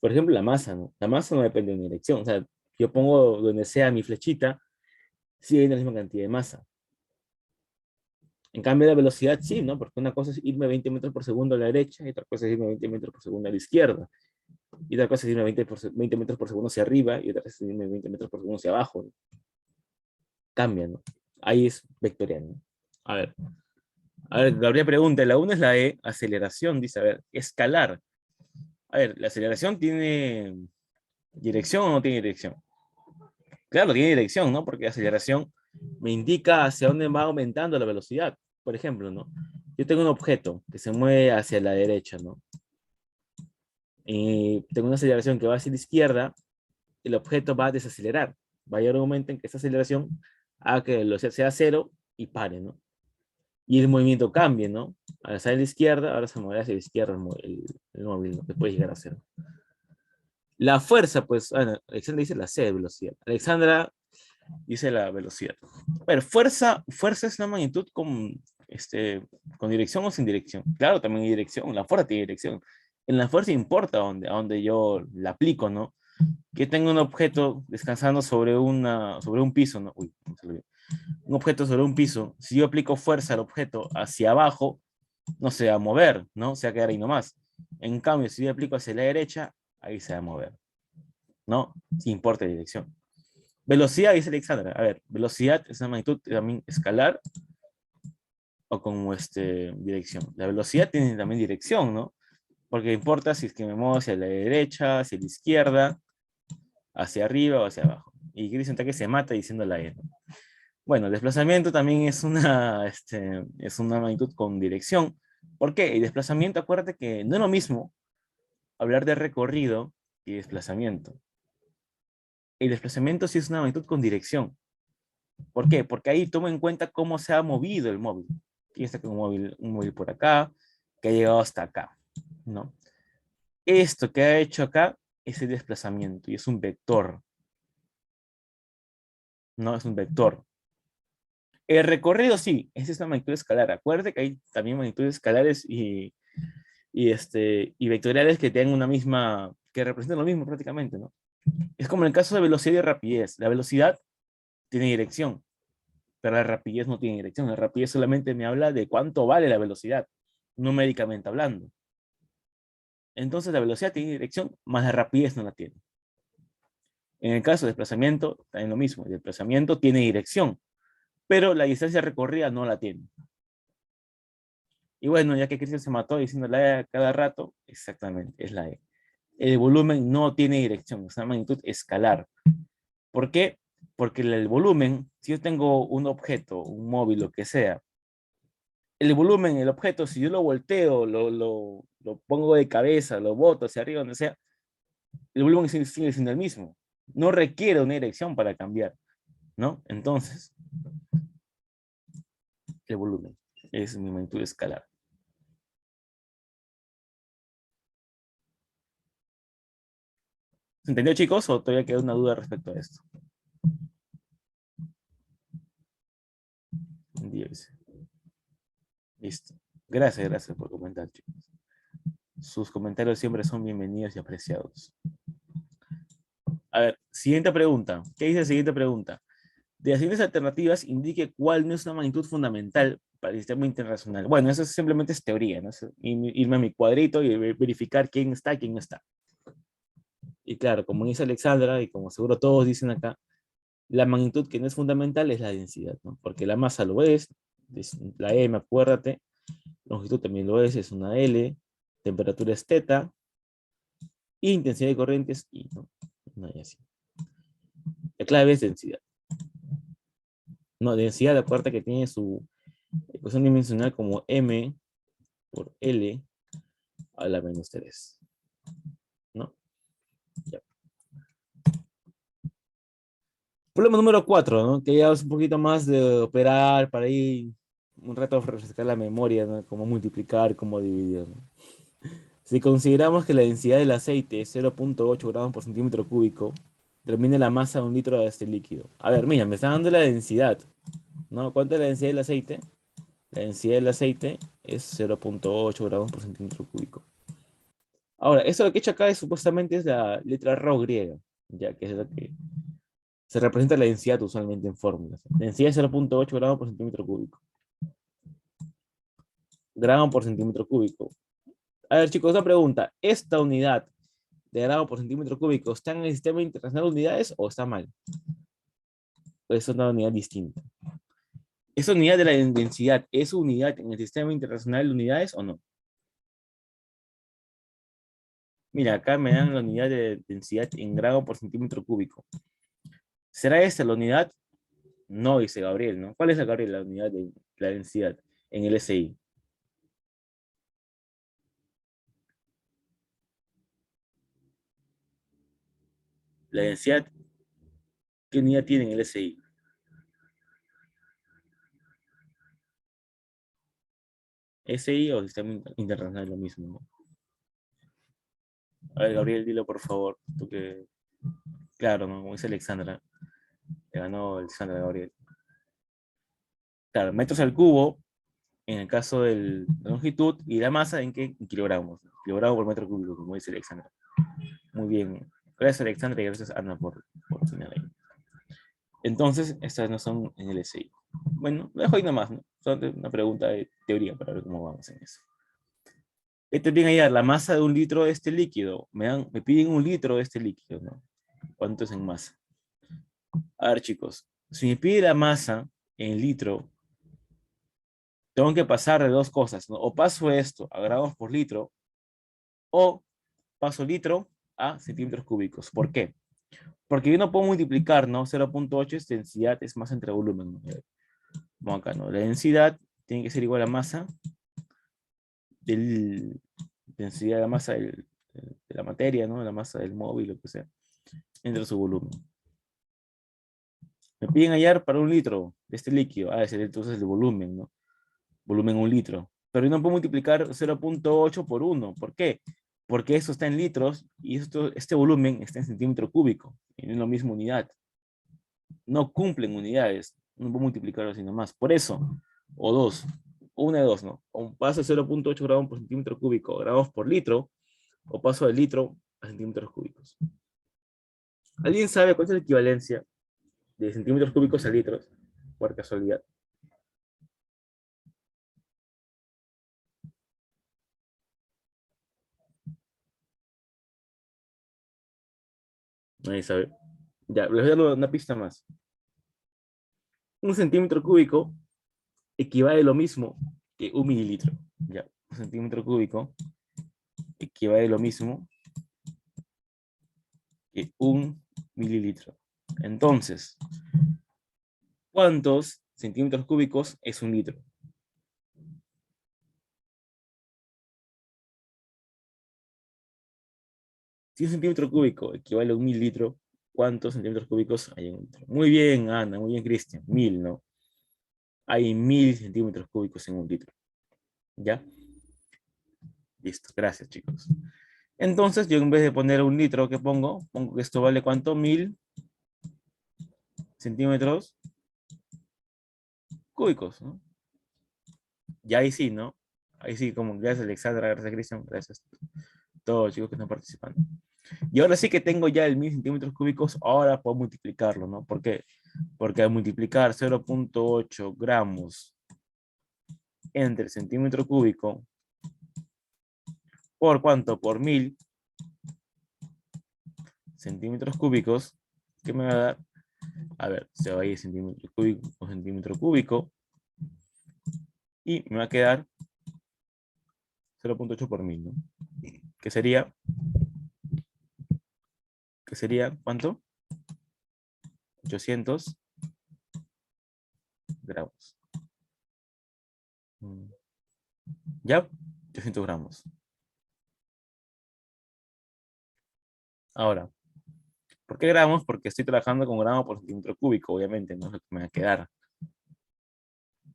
Por ejemplo, la masa, ¿no? La masa no depende de una dirección. O sea, yo pongo donde sea mi flechita, sí hay la misma cantidad de masa. En cambio, la velocidad sí, ¿no? Porque una cosa es irme 20 metros por segundo a la derecha y otra cosa es irme 20 metros por segundo a la izquierda. Y otra cosa es irme 20 metros por segundo hacia arriba y otra cosa es irme 20 metros por segundo hacia abajo, ¿no? Cambia, ¿no? Ahí es vectorial, ¿no? A ver. A ver, Gabriel pregunta, la 1 es la E, aceleración, dice, a ver, escalar. A ver, ¿la aceleración tiene dirección o no tiene dirección? Claro, tiene dirección, ¿no? Porque la aceleración me indica hacia dónde va aumentando la velocidad. Por ejemplo, ¿no? Yo tengo un objeto que se mueve hacia la derecha, ¿no? Y tengo una aceleración que va hacia la izquierda, el objeto va a desacelerar. Va a llegar un momento en que esa aceleración haga que la velocidad sea cero y pare, ¿no? Y el movimiento cambie, ¿no? Al estar a la izquierda, ahora se mueve hacia la izquierda el móvil, ¿no? Que puede llegar a cero. La fuerza, pues, bueno, Alexandra dice la C de velocidad. Alexandra dice la velocidad. A ver, fuerza es una magnitud con dirección o sin dirección. Claro, también hay dirección. La fuerza tiene dirección. En la fuerza importa a donde yo la aplico, ¿no? Que tengo un objeto descansando sobre un piso, ¿no? Uy, no se lo vi. Un objeto sobre un piso. Si yo aplico fuerza al objeto hacia abajo, no se va a mover, ¿no? Se va a quedar ahí nomás. En cambio, si yo aplico hacia la derecha, ahí se va a mover, ¿no? Si importa la dirección. Velocidad, dice Alexandra. A ver, velocidad es una magnitud también escalar o como dirección. La velocidad tiene también dirección, ¿no? Porque importa si es que me muevo hacia la derecha, hacia la izquierda, hacia arriba o hacia abajo. Y Cristian que se mata diciendo la E, ¿no? Bueno, desplazamiento también es una magnitud con dirección. ¿Por qué? El desplazamiento, acuérdate que no es lo mismo hablar de recorrido y desplazamiento. El desplazamiento sí es una magnitud con dirección. ¿Por qué? Porque ahí tomo en cuenta cómo se ha movido el móvil. Aquí está con un móvil por acá, que ha llegado hasta acá, ¿no? Esto que ha hecho acá es el desplazamiento y es un vector, ¿no? Es un vector. El recorrido sí, esa es una magnitud escalar. Acuérdate que hay también magnitudes escalares y vectoriales que tienen una misma, que representan lo mismo prácticamente, ¿no? Es como en el caso de velocidad y rapidez. La velocidad tiene dirección, pero la rapidez no tiene dirección. La rapidez solamente me habla de cuánto vale la velocidad, numéricamente hablando. Entonces la velocidad tiene dirección, más la rapidez no la tiene. En el caso de desplazamiento, también lo mismo. El desplazamiento tiene dirección, pero la distancia recorrida no la tiene. Y bueno, ya que Cristian se mató diciendo la E cada rato, exactamente, es la E. El volumen no tiene dirección, es una magnitud escalar. ¿Por qué? Porque el volumen, si yo tengo un objeto, un móvil, lo que sea, el volumen, el objeto, si yo lo volteo, lo pongo de cabeza, lo boto hacia arriba, donde sea, el volumen sigue siendo el mismo. No requiere una dirección para cambiar, ¿no? Entonces, el volumen es mi magnitud escalar. ¿Se entendió, chicos? ¿O todavía queda una duda respecto a esto? Dios. Listo. Gracias por comentar, chicos. Sus comentarios siempre son bienvenidos y apreciados. A ver, siguiente pregunta. ¿Qué dice la siguiente pregunta? De las siguientes alternativas, indique cuál no es una magnitud fundamental para el sistema internacional. Bueno, eso simplemente es teoría, ¿no? Es irme a mi cuadrito y verificar quién está y quién no está. Y claro, como dice Alexandra, y como seguro todos dicen acá, la magnitud que no es fundamental es la densidad, ¿no? Porque la masa lo es la M, acuérdate, longitud también lo es una L, temperatura es teta, y intensidad de corriente es I, ¿no? No hay así. La clave es densidad. No, densidad, acuérdate que tiene su ecuación dimensional como M por L a la menos 3, ¿no? Ya. Problema número 4, ¿no? Que ya es un poquito más de operar para ahí un rato refrescar la memoria, ¿no? Cómo multiplicar, cómo dividir, ¿no? Si consideramos que la densidad del aceite es 0.8 gramos por centímetro cúbico, determine la masa de un litro de este líquido. A ver, mira, me está dando la densidad, ¿no? ¿Cuánto es la densidad del aceite? La densidad del aceite es 0.8 gramos por centímetro cúbico. Ahora, eso que he hecho acá supuestamente es la letra ρ griega, ya que es la que se representa la densidad usualmente en fórmulas. Densidad es 0.8 gramos por centímetro cúbico. Gramo por centímetro cúbico. A ver, chicos, una pregunta. ¿Esta unidad de gramo por centímetro cúbico está en el sistema internacional de unidades o está mal? ¿O es una unidad distinta? ¿Esa unidad de la densidad es unidad en el sistema internacional de unidades o no? Mira, acá me dan la unidad de densidad en gramo por centímetro cúbico. ¿Será esta la unidad? No, dice Gabriel, ¿no? ¿Cuál es la, Gabriel, la unidad de la densidad en el SI? La densidad, ¿qué unidad tiene en el SI? SI o sistema internacional, lo mismo, ¿no? A ver, Gabriel, dilo por favor. Tú que, claro, ¿no? Como dice Alexandra, le ganó Alexandra a Gabriel. Claro, metros al cubo, en el caso de la longitud, y la masa en qué? En kilogramos. Kilogramos por metro cúbico, como dice Alexandra. Muy bien. Gracias, Alexandra, y gracias, Ana, por tener ahí. Entonces, estas no son en el SI. Bueno, lo dejo ahí nomás, ¿no? Solo una pregunta de teoría para ver cómo vamos en eso. Este bien allá, la masa de un litro de este líquido. Me piden un litro de este líquido, ¿no? ¿Cuánto es en masa? A ver, chicos, si me pide la masa en litro, tengo que pasar de dos cosas, ¿no? O paso esto a gramos por litro, o paso litro a centímetros cúbicos. ¿Por qué? Porque yo no puedo multiplicar, ¿no? 0.8 es densidad, es masa entre volumen, ¿no? Vamos acá, ¿no? La densidad tiene que ser igual a masa del, densidad de la masa de la materia, ¿no? La masa del móvil, lo que sea, entre su volumen. Me piden hallar para un litro de este líquido. Ah, ese entonces el volumen, ¿no? Volumen un litro. Pero yo no puedo multiplicar 0.8 por 1. ¿Por qué? Porque esto está en litros y este volumen está en centímetro cúbico. Y no es la misma unidad. No cumplen unidades. No puedo multiplicarlo así nomás. Por eso, o dos, o una de dos, ¿no? O paso 0.8 gramos por centímetro cúbico, gramos por litro, o paso de litro a centímetros cúbicos. ¿Alguien sabe cuál es la equivalencia de centímetros cúbicos a litros? Por casualidad. Nadie sabe. Ya, les voy a dar una pista más. Un centímetro cúbico equivale a lo mismo que un mililitro. Ya, un centímetro cúbico equivale a lo mismo que un mililitro. Entonces, ¿cuántos centímetros cúbicos es un litro? Si un centímetro cúbico equivale a un mililitro, ¿cuántos centímetros cúbicos hay en un litro? Muy bien, Ana, muy bien, Cristian. 1000, ¿no? Hay 1000 centímetros cúbicos en un litro. ¿Ya? Listo, gracias, chicos. Entonces, yo en vez de poner un litro, ¿qué pongo? Pongo que esto vale ¿cuánto? 1000 centímetros cúbicos, ¿no? Y ahí sí, ¿no? Ahí sí, como gracias Alexandra, gracias Cristian, gracias a todos los chicos que están participando. Y ahora sí que tengo ya el 1000 centímetros cúbicos, ahora puedo multiplicarlo, ¿no? ¿Por qué? Porque al multiplicar 0.8 gramos entre centímetro cúbico, ¿por cuánto? Por 1000 centímetros cúbicos, ¿qué me va a dar? A ver, se va a ir centímetro cúbico, y me va a quedar 0.8 por 1000, ¿no? Que sería, ¿cuánto? 800 gramos. ¿Ya? 800 gramos. Ahora, ¿por qué gramos? Porque estoy trabajando con gramos por centímetro cúbico, obviamente, no es lo que me va a quedar.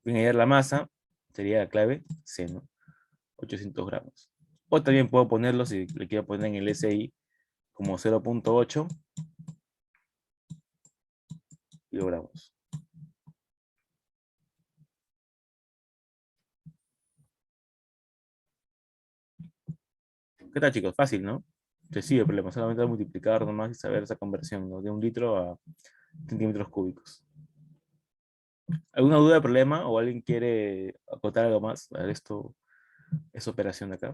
Voy a añadir la masa, sería la clave C, ¿no? 800 gramos. O también puedo ponerlo, si le quiero poner en el SI, como 0.8 kilogramos. ¿Qué tal, chicos? Fácil, ¿no? Sencillo el problema, solamente multiplicar nomás y saber esa conversión, ¿no? De un litro a centímetros cúbicos. ¿Alguna duda, problema? ¿O alguien quiere acotar algo más? A ver, esto es operación de acá.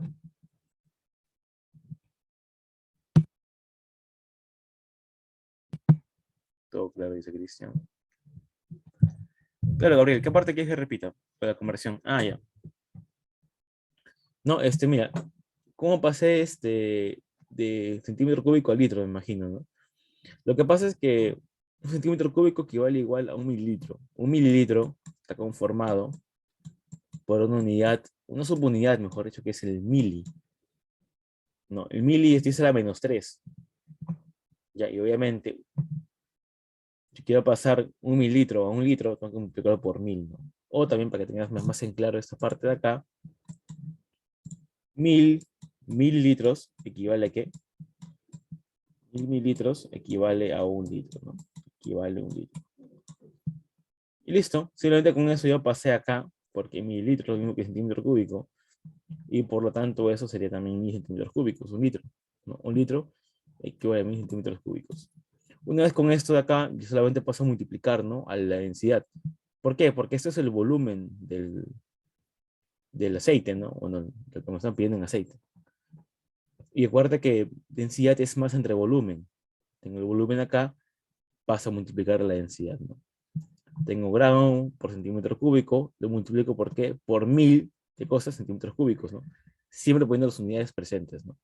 Todo claro, dice Cristian. Claro, Gabriel, ¿qué parte quieres que repita para la conversión? Ah, ya. No, mira, ¿cómo pasé de centímetro cúbico a litro, me imagino, ¿no? Lo que pasa es que Un centímetro cúbico equivale igual a un mililitro. Un mililitro está conformado por una unidad, una subunidad, mejor dicho, que es el mili. No, el mili es 10 a la menos 3. Ya, y obviamente, si quiero pasar un mililitro a un litro, tengo que multiplicarlo por 1000, ¿no? O también para que tengas más en claro esta parte de acá, 1000 mililitros equivale a ¿qué? 1000 mililitros equivale a un litro, ¿no? Equivale a un litro. Y listo, simplemente con eso yo pasé acá, porque mililitro es lo mismo que centímetro cúbico, y por lo tanto eso sería también 1000 centímetros cúbicos, un litro, ¿no? Un litro equivale a 1000 centímetros cúbicos. Una vez con esto de acá, yo solamente paso a multiplicar, ¿no? A la densidad. ¿Por qué? Porque este es el volumen del aceite, ¿no? O no, lo que me están pidiendo en aceite. Y acuérdate que densidad es más entre volumen. Tengo el volumen acá, paso a multiplicar la densidad, ¿no? Tengo gramo por centímetro cúbico, lo multiplico ¿por qué? Por 1000 de cosas centímetros cúbicos, ¿no? Siempre poniendo las unidades presentes, ¿no?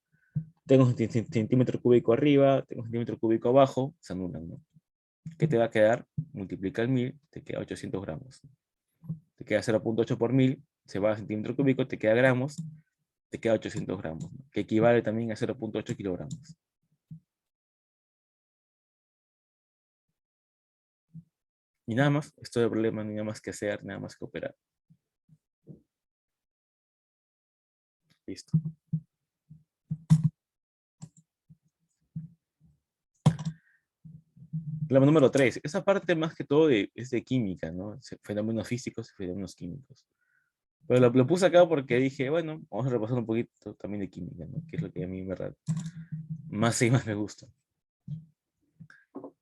Tengo centímetro cúbico arriba, tengo centímetro cúbico abajo, se anulan, ¿no? ¿Qué te va a quedar? Multiplica el 1000, te queda 800 gramos. Te queda 0.8 por 1000, se va a centímetro cúbico, te queda gramos, te queda 800 gramos, ¿no? Que equivale también a 0.8 kilogramos. Y nada más, esto de problema, ni nada más que hacer, nada más que operar. Listo. La número 3, esa parte más que todo es de química, ¿no? Fenómenos físicos y fenómenos químicos. Pero lo puse acá porque dije, bueno, vamos a repasar un poquito también de química, ¿no? Que es lo que a mí más y más me gusta.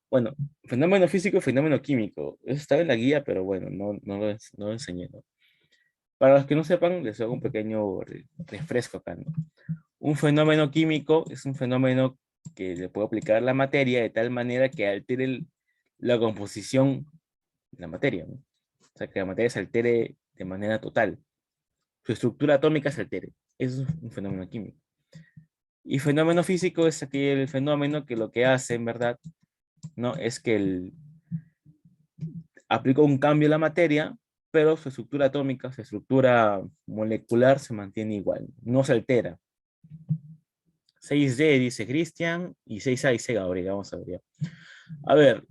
Bueno, fenómeno físico, fenómeno químico. Eso estaba en la guía, pero bueno, no lo enseñé, ¿no? Para los que no sepan, les hago un pequeño refresco acá, ¿no? Un fenómeno químico es un fenómeno que le puede aplicar la materia de tal manera que altere la composición de la materia, ¿no? O sea, que la materia se altere de manera total. Su estructura atómica se altere. Eso es un fenómeno químico. Y fenómeno físico es aquel fenómeno que lo que hace, en verdad, ¿no? Es que aplica un cambio a la materia, pero su estructura atómica, su estructura molecular se mantiene igual, no se altera. 6D dice Cristian y 6A dice Gabriel. Vamos a ver ya. A ver,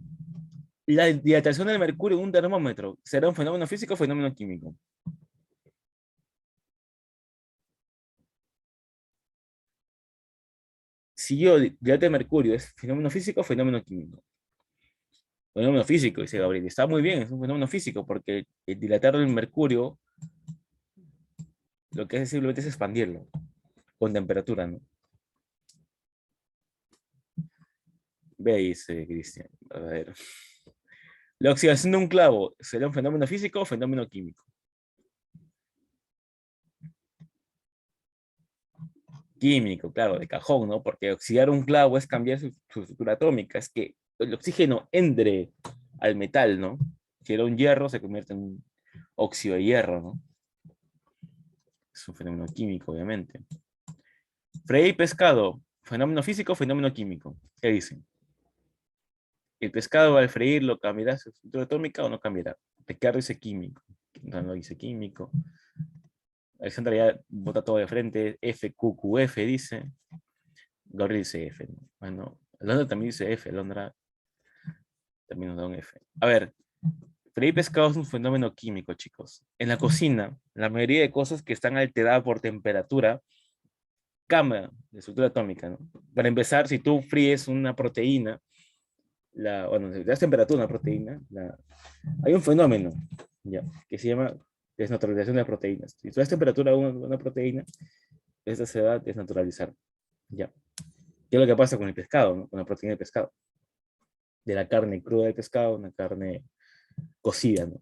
la dilatación del mercurio en un termómetro, ¿será un fenómeno físico o fenómeno químico? Si yo dilate el mercurio, ¿es fenómeno físico o fenómeno químico? Fenómeno físico, dice Gabriel. Está muy bien, es un fenómeno físico, porque el dilatar el mercurio lo que hace simplemente es expandirlo con temperatura, ¿no? Ve, dice Cristian. A ver. La oxidación de un clavo, ¿será un fenómeno físico o fenómeno químico? Químico, claro, de cajón, ¿no? Porque oxidar un clavo es cambiar su estructura atómica, es que el oxígeno entre al metal, ¿no? Si era un hierro, se convierte en un óxido de hierro, ¿no? Es un fenómeno químico, obviamente. Freír pescado, ¿fenómeno físico o fenómeno químico? ¿Qué dicen? ¿El pescado al freírlo cambiará su estructura atómica o no cambiará? Ricardo dice químico, no dice químico. Alexandra ya bota todo de frente, FQQF dice. Gabriel dice F, ¿no? Bueno, Alondra también dice F, Alondra también nos da un F. A ver, freír pescado es un fenómeno químico, chicos. En la cocina, la mayoría de cosas que están alteradas por temperatura cambian de estructura atómica, ¿no? Para empezar, si tú fríes una proteína, bueno, si le das temperatura a una proteína, hay un fenómeno ya, que se llama desnaturalización de las proteínas. Si tú das temperatura a una proteína, esta se va a desnaturalizar. Ya. ¿Qué es lo que pasa con el pescado, ¿no? Con la proteína del pescado? De la carne cruda del pescado, una carne cocida, ¿no?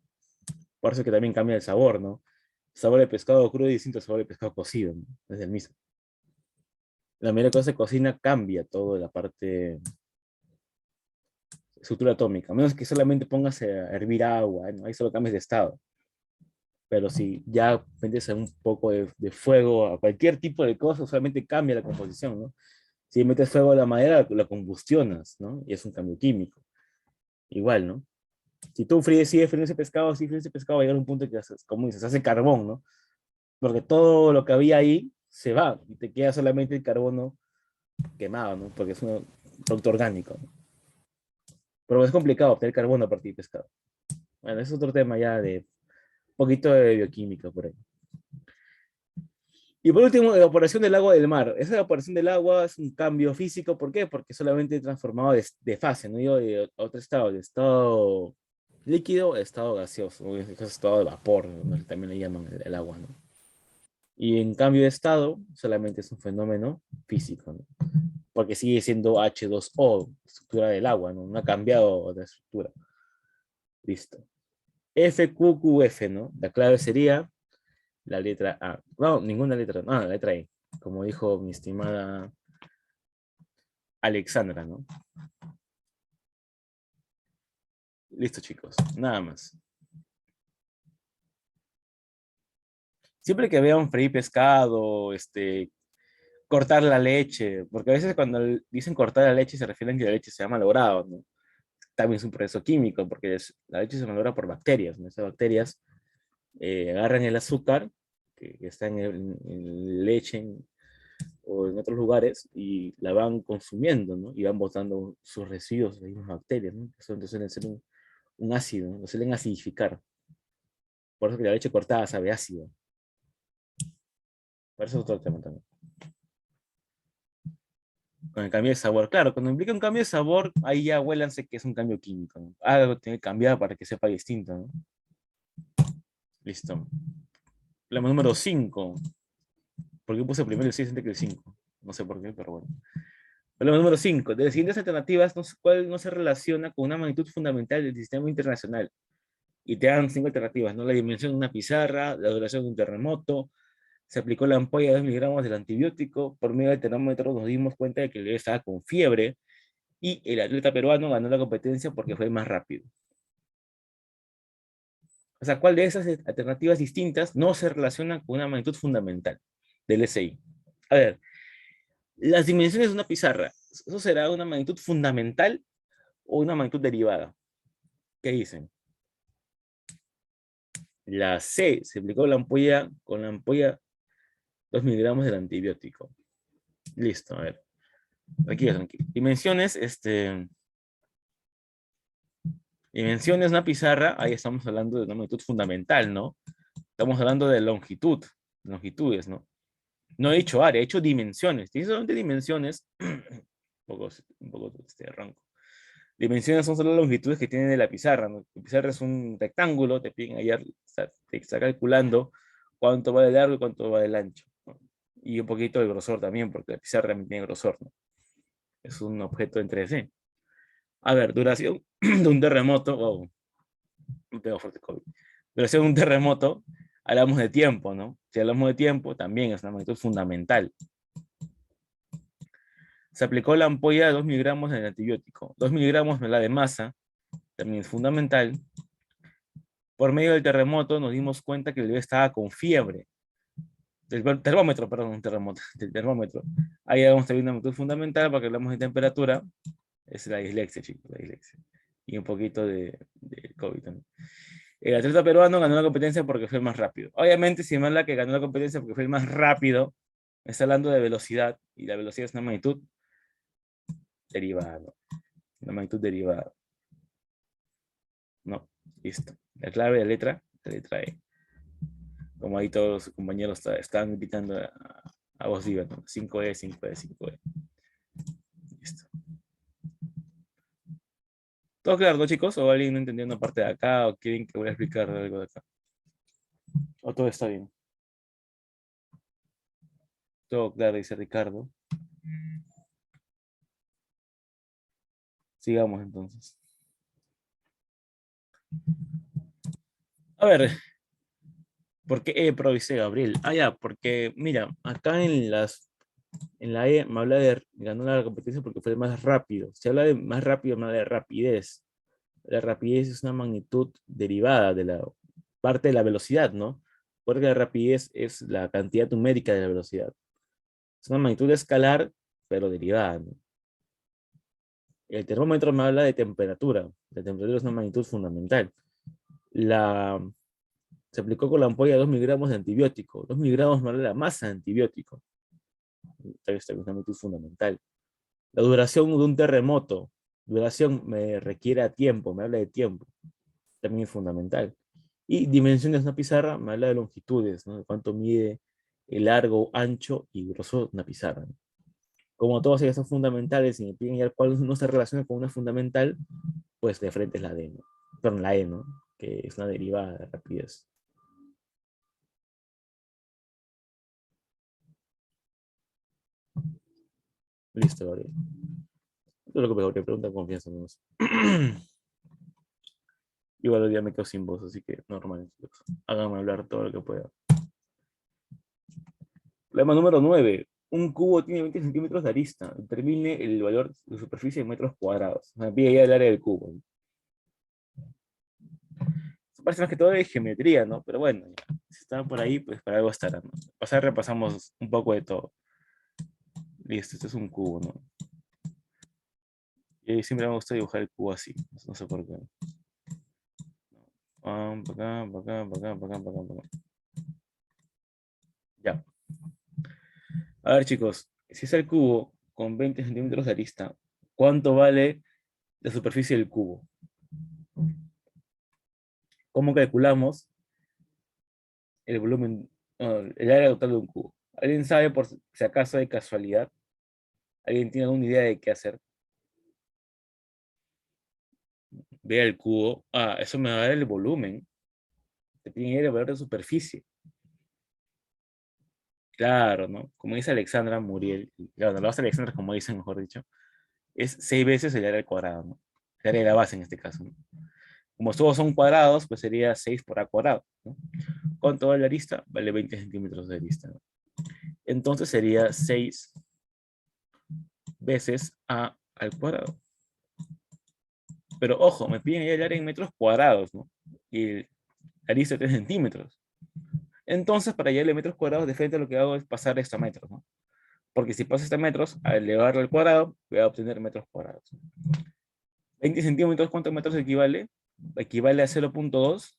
Por eso que también cambia el sabor, ¿no? El sabor del pescado crudo es distinto al sabor del pescado cocido, ¿no? Es el mismo. La medida que se cocina cambia todo la parte estructura atómica, a menos que solamente pongas a hervir agua, ¿no? Ahí solo cambias de estado. Pero si ya metes un poco de fuego a cualquier tipo de cosa, solamente cambia la composición, ¿no? Si metes fuego a la madera, la combustionas, ¿no? Y es un cambio químico. Igual, ¿no? Si tú fríes, sigues friendo ese pescado, sigues friendo ese pescado, va a llegar a un punto que, como dices, se hace carbón, ¿no? Porque todo lo que había ahí se va y te queda solamente el carbono quemado, ¿no? Porque es un producto orgánico, ¿no? Pero es complicado obtener carbono a partir de pescado. Bueno, es otro tema ya de un poquito de bioquímica por ahí. Y por último, evaporación del agua del mar. Esa evaporación del agua es un cambio físico. ¿Por qué? Porque solamente transformado de fase, no digo de otro estado, de estado líquido a estado gaseoso, o en este caso estado de vapor, ¿no? También le llaman el agua, ¿no? Y en cambio de estado, solamente es un fenómeno físico, ¿no? Porque sigue siendo H2O, estructura del agua, ¿no? No ha cambiado de estructura. Listo. FQQF, ¿no? La clave sería la letra A. No, ninguna letra, no, la letra E, como dijo mi estimada Alexandra, ¿no? Listo, chicos, nada más. Siempre que vean freír pescado, cortar la leche, porque a veces cuando dicen cortar la leche se refieren a que la leche se ha malogrado, ¿no? También es un proceso químico, porque la leche se malogra por bacterias, ¿no? Esas bacterias agarran el azúcar que está en leche o en otros lugares y la van consumiendo, ¿no? Y van botando sus residuos de las bacterias, ¿no? Eso entonces suelen ser un ácido, ¿no? Lo suelen acidificar. Por eso que la leche cortada sabe ácido. Por eso es otro tema también. Con el cambio de sabor. Claro, cuando implica un cambio de sabor, ahí ya huélanse que es un cambio químico, ¿no? Algo tiene que cambiar para que sepa distinto, ¿no? Listo. Problema número 5. ¿Por qué puse primero el 6 antes que el 5? No sé por qué, pero bueno. Problema número 5. De las siguientes alternativas, ¿cuál no se relaciona con una magnitud fundamental del sistema internacional? Y te dan 5 alternativas, ¿no? La dimensión de una pizarra, la duración de un terremoto, se aplicó la ampolla de 2 miligramos del antibiótico, por medio del termómetro nos dimos cuenta de que el bebé estaba con fiebre y el atleta peruano ganó la competencia porque fue más rápido. O sea, ¿cuál de esas alternativas distintas no se relaciona con una magnitud fundamental del SI? A ver, las dimensiones de una pizarra, ¿eso será una magnitud fundamental o una magnitud derivada? ¿Qué dicen? La C, se aplicó la ampolla con la ampolla 2 miligramos del antibiótico. Listo, a ver. Tranquilo, tranquilo. Dimensiones, una pizarra, ahí estamos hablando de una magnitud fundamental, ¿no? Estamos hablando de longitud, longitudes, ¿no? No he dicho área, he dicho dimensiones. Si solamente dimensiones, un poco ronco. Dimensiones son solo las longitudes que tiene de la pizarra, ¿no? La pizarra es un rectángulo, te piden ayer, te está calculando cuánto va de largo y cuánto va de ancho, ¿no? Y un poquito de grosor también, porque la pizarra también tiene grosor, ¿no? Es un objeto en 3D. A ver, duración de un terremoto, oh, no tengo fuerte COVID. Duración de un terremoto, hablamos de tiempo, ¿no? Si hablamos de tiempo, también es una magnitud fundamental. Se aplicó la ampolla de 2 miligramos del antibiótico. 2 miligramos me la de masa, también es fundamental. Por medio del terremoto nos dimos cuenta que el bebé estaba con fiebre. Del termómetro, perdón, un terremoto, del termómetro. Ahí vamos a tener una magnitud fundamental para que hablamos de temperatura. Es la dislexia, chicos, la dislexia. Y un poquito de COVID también. El atleta peruano ganó la competencia porque fue el más rápido. Obviamente, si me habla que ganó la competencia porque fue el más rápido, está hablando de velocidad, y la velocidad es una magnitud derivada, ¿no? Una magnitud derivada. No, listo. La clave de la letra E. Como ahí todos sus compañeros estaban invitando a voz viva, ¿no? 5E, 5E, 5E. Listo. ¿Todo claro, no, chicos? ¿O alguien no entendió una parte de acá? ¿O quieren que voy a explicar algo de acá? ¿O todo está bien? Todo claro, dice Ricardo. Sigamos entonces. A ver, ¿por qué E, Pro, dice Gabriel? Ah, ya, porque mira, acá en la E me habla de ganó la competencia porque fue más rápido. Se habla de más rápido, me habla de rapidez. La rapidez es una magnitud derivada de la parte de la velocidad, ¿no? Porque la rapidez es la cantidad numérica de la velocidad. Es una magnitud escalar, pero derivada, ¿no? El termómetro me habla de temperatura. La temperatura es una magnitud fundamental. La, Se aplicó con la ampolla 2 miligramos de antibiótico. 2 miligramos me habla de la masa de antibiótico. Esta es una magnitud fundamental. La duración de un terremoto. Duración me requiere a tiempo, me habla de tiempo. También es fundamental. Y dimensiones de una pizarra me habla de longitudes, ¿no? De cuánto mide el largo, ancho y grosor de una pizarra, ¿no? Como todas ellas son fundamentales y me piden ya cuál no se relaciona con una fundamental, pues de frente es la D, ¿no? Perdón, la E, ¿no? Que es una derivada de rapidez. Listo, Gabriel. Esto es lo que me pregunta confianza nomás. Igual hoy día me quedo sin voz, así que normal. Chicos. Háganme hablar todo lo que pueda. Problema número 9. Un cubo tiene 20 centímetros de arista. Determine el valor de superficie en metros cuadrados. Me pide ya el área del cubo. Parece más que todo de geometría, ¿no? Pero bueno, ya, si están por ahí, pues para algo estarán, ¿no? Pasar, repasamos un poco de todo. Listo, este es un cubo, ¿no? Y siempre me gusta dibujar el cubo así, no sé por qué. Para acá, para acá, para acá, para acá, para acá, para acá. Ya. A ver, chicos, si es el cubo con 20 centímetros de arista, ¿cuánto vale la superficie del cubo? ¿Cómo calculamos el volumen, el área total de un cubo? ¿Alguien sabe por si acaso de casualidad? ¿Alguien tiene alguna idea de qué hacer? Vea el cubo. Ah, eso me va a dar el volumen. Te tiene el valor de superficie. Claro, ¿no? Como dice Alexandra Muriel, claro, lo hace Alexandra, como dicen, mejor dicho, es 6 veces el área al cuadrado, ¿no? El área de la base en este caso, ¿no? Como todos son cuadrados, pues sería 6 por a cuadrado, ¿no? ¿Cuánto vale la arista? Vale 20 centímetros de arista, ¿no? Entonces sería 6 veces a al cuadrado. Pero ojo, me piden ya el área en metros cuadrados, ¿no? Y el arista 3 centímetros. Entonces, para hallar metros cuadrados, de frente lo que hago es pasar esto a metros, ¿no? Porque si pasa esto a metros, al elevarlo al cuadrado, voy a obtener metros cuadrados. 20 centímetros, ¿cuántos metros equivale? Equivale a 0.2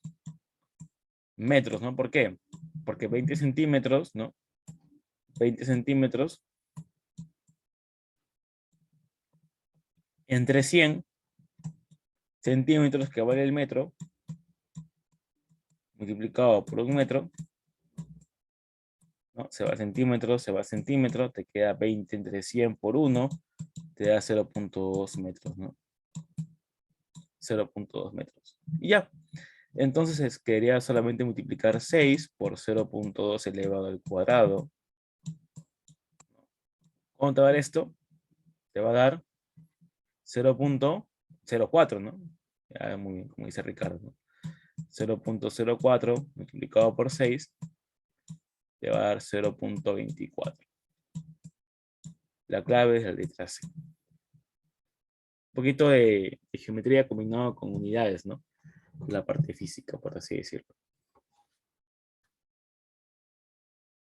metros, ¿no? ¿Por qué? Porque 20 centímetros, ¿no? 20 centímetros entre 100 centímetros que vale el metro, multiplicado por un metro, ¿no? Se va a centímetros, se va a centímetro, te queda 20 entre 100 por 1, te da 0.2 metros, ¿no? 0.2 metros. Y ya. Entonces quedaría solamente multiplicar 6 por 0.2 elevado al cuadrado. ¿Cuánto te va a dar esto? Te va a dar 0.04, ¿no? Ya, muy bien, como dice Ricardo, ¿no? 0.04 multiplicado por 6 te va a dar 0.24. La clave es la letra C. Un poquito de geometría combinado con unidades, ¿no? La parte física, por así decirlo.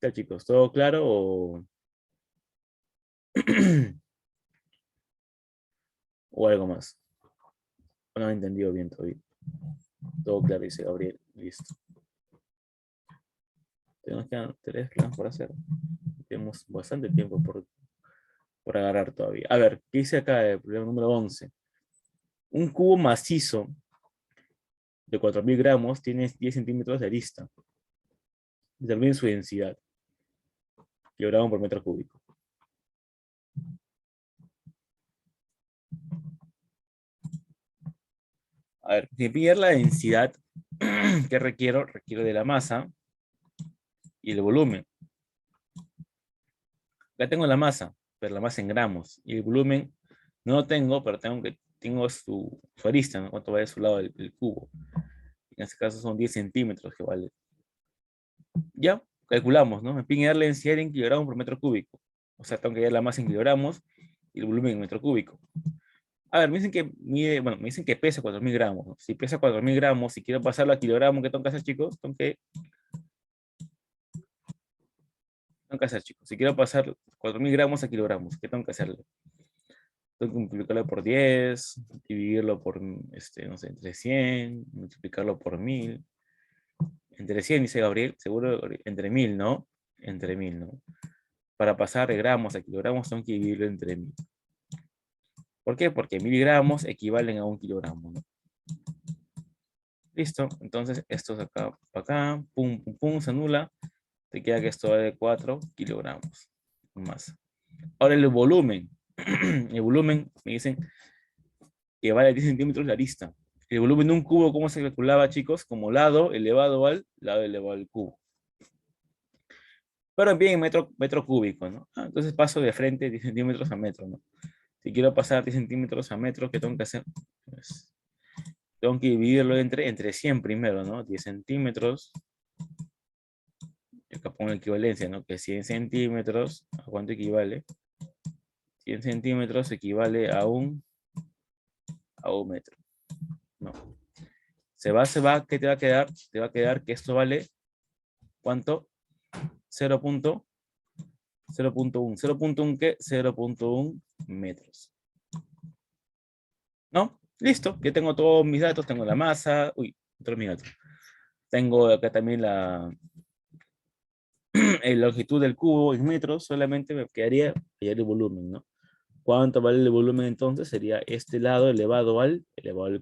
¿Ya, chicos? ¿Todo claro o, o algo más? No he entendido bien todavía. Todo claro, dice Gabriel. Listo. Tenemos que 3 planos por hacer. Tenemos bastante tiempo por agarrar todavía. A ver, ¿qué dice acá el problema número 11? Un cubo macizo de 4000 gramos tiene 10 centímetros de arista. Determine su densidad. Kilogramo por metro cúbico. A ver, si pillar la densidad que requiero de la masa y el volumen. Ya tengo la masa, pero la masa en gramos. Y el volumen no lo tengo, pero tengo su arista, ¿no? Cuánto vale a su lado el cubo. En este caso son 10 centímetros que vale. Ya, calculamos, ¿no? Me piden dar la densidad en kilogramos por metro cúbico. O sea, tengo que dar la masa en kilogramos y el volumen en metro cúbico. A ver, me dicen que mide, bueno, me dicen que pesa 4000 gramos, ¿no? Si pesa 4000 gramos, si quiero pasarlo a kilogramos, ¿qué tengo que hacer, chicos? Tengo que hacer, chicos. Si quiero pasar 4000 gramos a kilogramos, ¿qué tengo que hacerle? Tengo que multiplicarlo por 10, dividirlo por, no sé, entre 100, multiplicarlo por 1000. Entre 100, dice Gabriel, seguro entre 1000, ¿no? Entre 1000, ¿no? Para pasar de gramos a kilogramos tengo que dividirlo entre 1000. ¿Por qué? Porque miligramos equivalen a 1 kilogramo, ¿no? Listo, entonces esto es acá, para acá, pum, pum, pum, se anula. Te queda que esto vale 4 kilogramos más. Ahora el volumen. El volumen, me dicen que vale 10 centímetros la arista. El volumen de un cubo, ¿cómo se calculaba, chicos? Como lado elevado al lado elevado al cubo. Pero bien en metro cúbico, ¿no? Entonces paso de frente 10 centímetros a metro, ¿no? Si quiero pasar 10 centímetros a metro, ¿qué tengo que hacer? Pues, tengo que dividirlo entre 100 primero, ¿no? 10 centímetros. Acá pongo equivalencia, ¿no? Que 100 centímetros, ¿a cuánto equivale? 100 centímetros equivale a un metro. No. Se va, ¿qué te va a quedar? Te va a quedar que esto vale, ¿cuánto? 0.1. 0.1, ¿qué? 0.1 metros. ¿No? Listo, ya tengo todos mis datos, tengo la masa, uy, otro mi dato. Tengo acá también la longitud del cubo en metros, solamente me quedaría hallar el volumen, ¿no? ¿Cuánto vale el volumen entonces? Sería este lado elevado al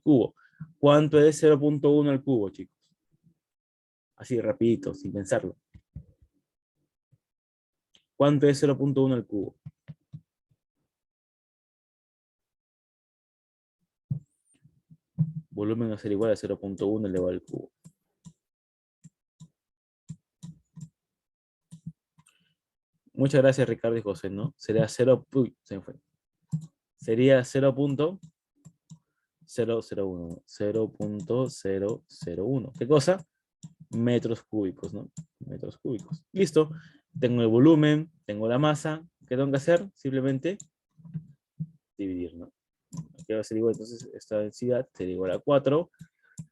cubo. ¿Cuánto es 0.1 al cubo, chicos? Así, rapidito, sin pensarlo. ¿Cuánto es 0.1 al cubo? Volumen va a ser igual a 0.1 elevado al cubo. Muchas gracias, Ricardo y José, ¿no? Sería 0, uy, se me fue. Sería 0.001. 0.001. ¿Qué cosa? Metros cúbicos, ¿no? Metros cúbicos. Listo. Tengo el volumen, tengo la masa. ¿Qué tengo que hacer? Simplemente dividir, ¿no? Aquí va a ser igual, entonces esta densidad sería igual a 4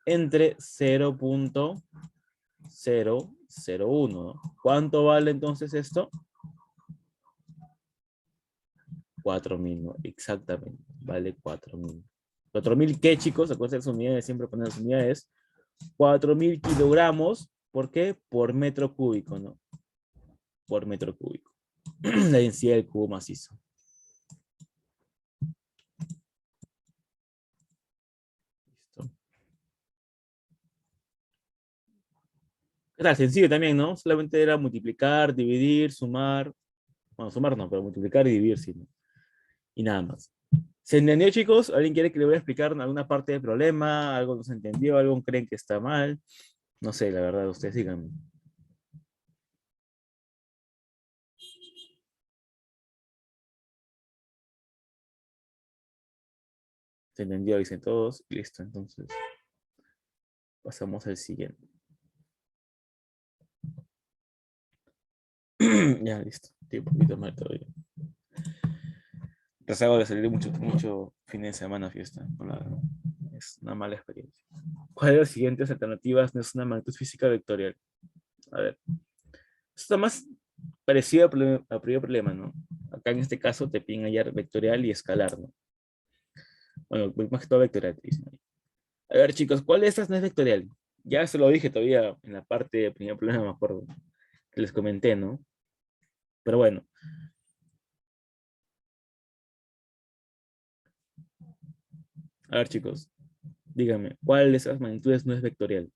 entre 0.001, ¿no? ¿Cuánto vale entonces esto? 4000, ¿no? Exactamente, vale 4000. ¿4000 qué, chicos? Acuérdense las unidades, siempre poner las unidades. 4000 kilogramos, ¿por qué? Por metro cúbico, ¿no? Por metro cúbico. La densidad del cubo macizo. Listo. ¿Qué tal? Sencillo también, ¿no? Solamente era multiplicar, dividir, sumar. Bueno, sumar no, pero multiplicar y dividir, sí, ¿no? Y nada más. ¿Se entendió, chicos? ¿Alguien quiere que le voy a explicar alguna parte del problema? ¿Algo no se entendió? ¿Algo creen que está mal? No sé, la verdad, ustedes díganme. ¿Se entendió? Dicen todos. Listo, entonces pasamos al siguiente. Ya, listo. Estoy un poquito mal todavía. Rezago de salir mucho fin de semana a fiesta. Es una mala experiencia. ¿Cuál de las siguientes alternativas no es una magnitud física vectorial? A ver. Esto está más parecido al primer problema, ¿no? Acá en este caso te piden hallar vectorial y escalar, ¿no? Bueno, más que todo vectorial te dicen ahí. A ver, chicos, ¿cuál de estas no es vectorial? Ya se lo dije todavía en la parte del primer problema, me acuerdo, que les comenté, ¿no? Pero bueno. A ver, chicos, díganme, ¿cuál de esas magnitudes no es vectorial?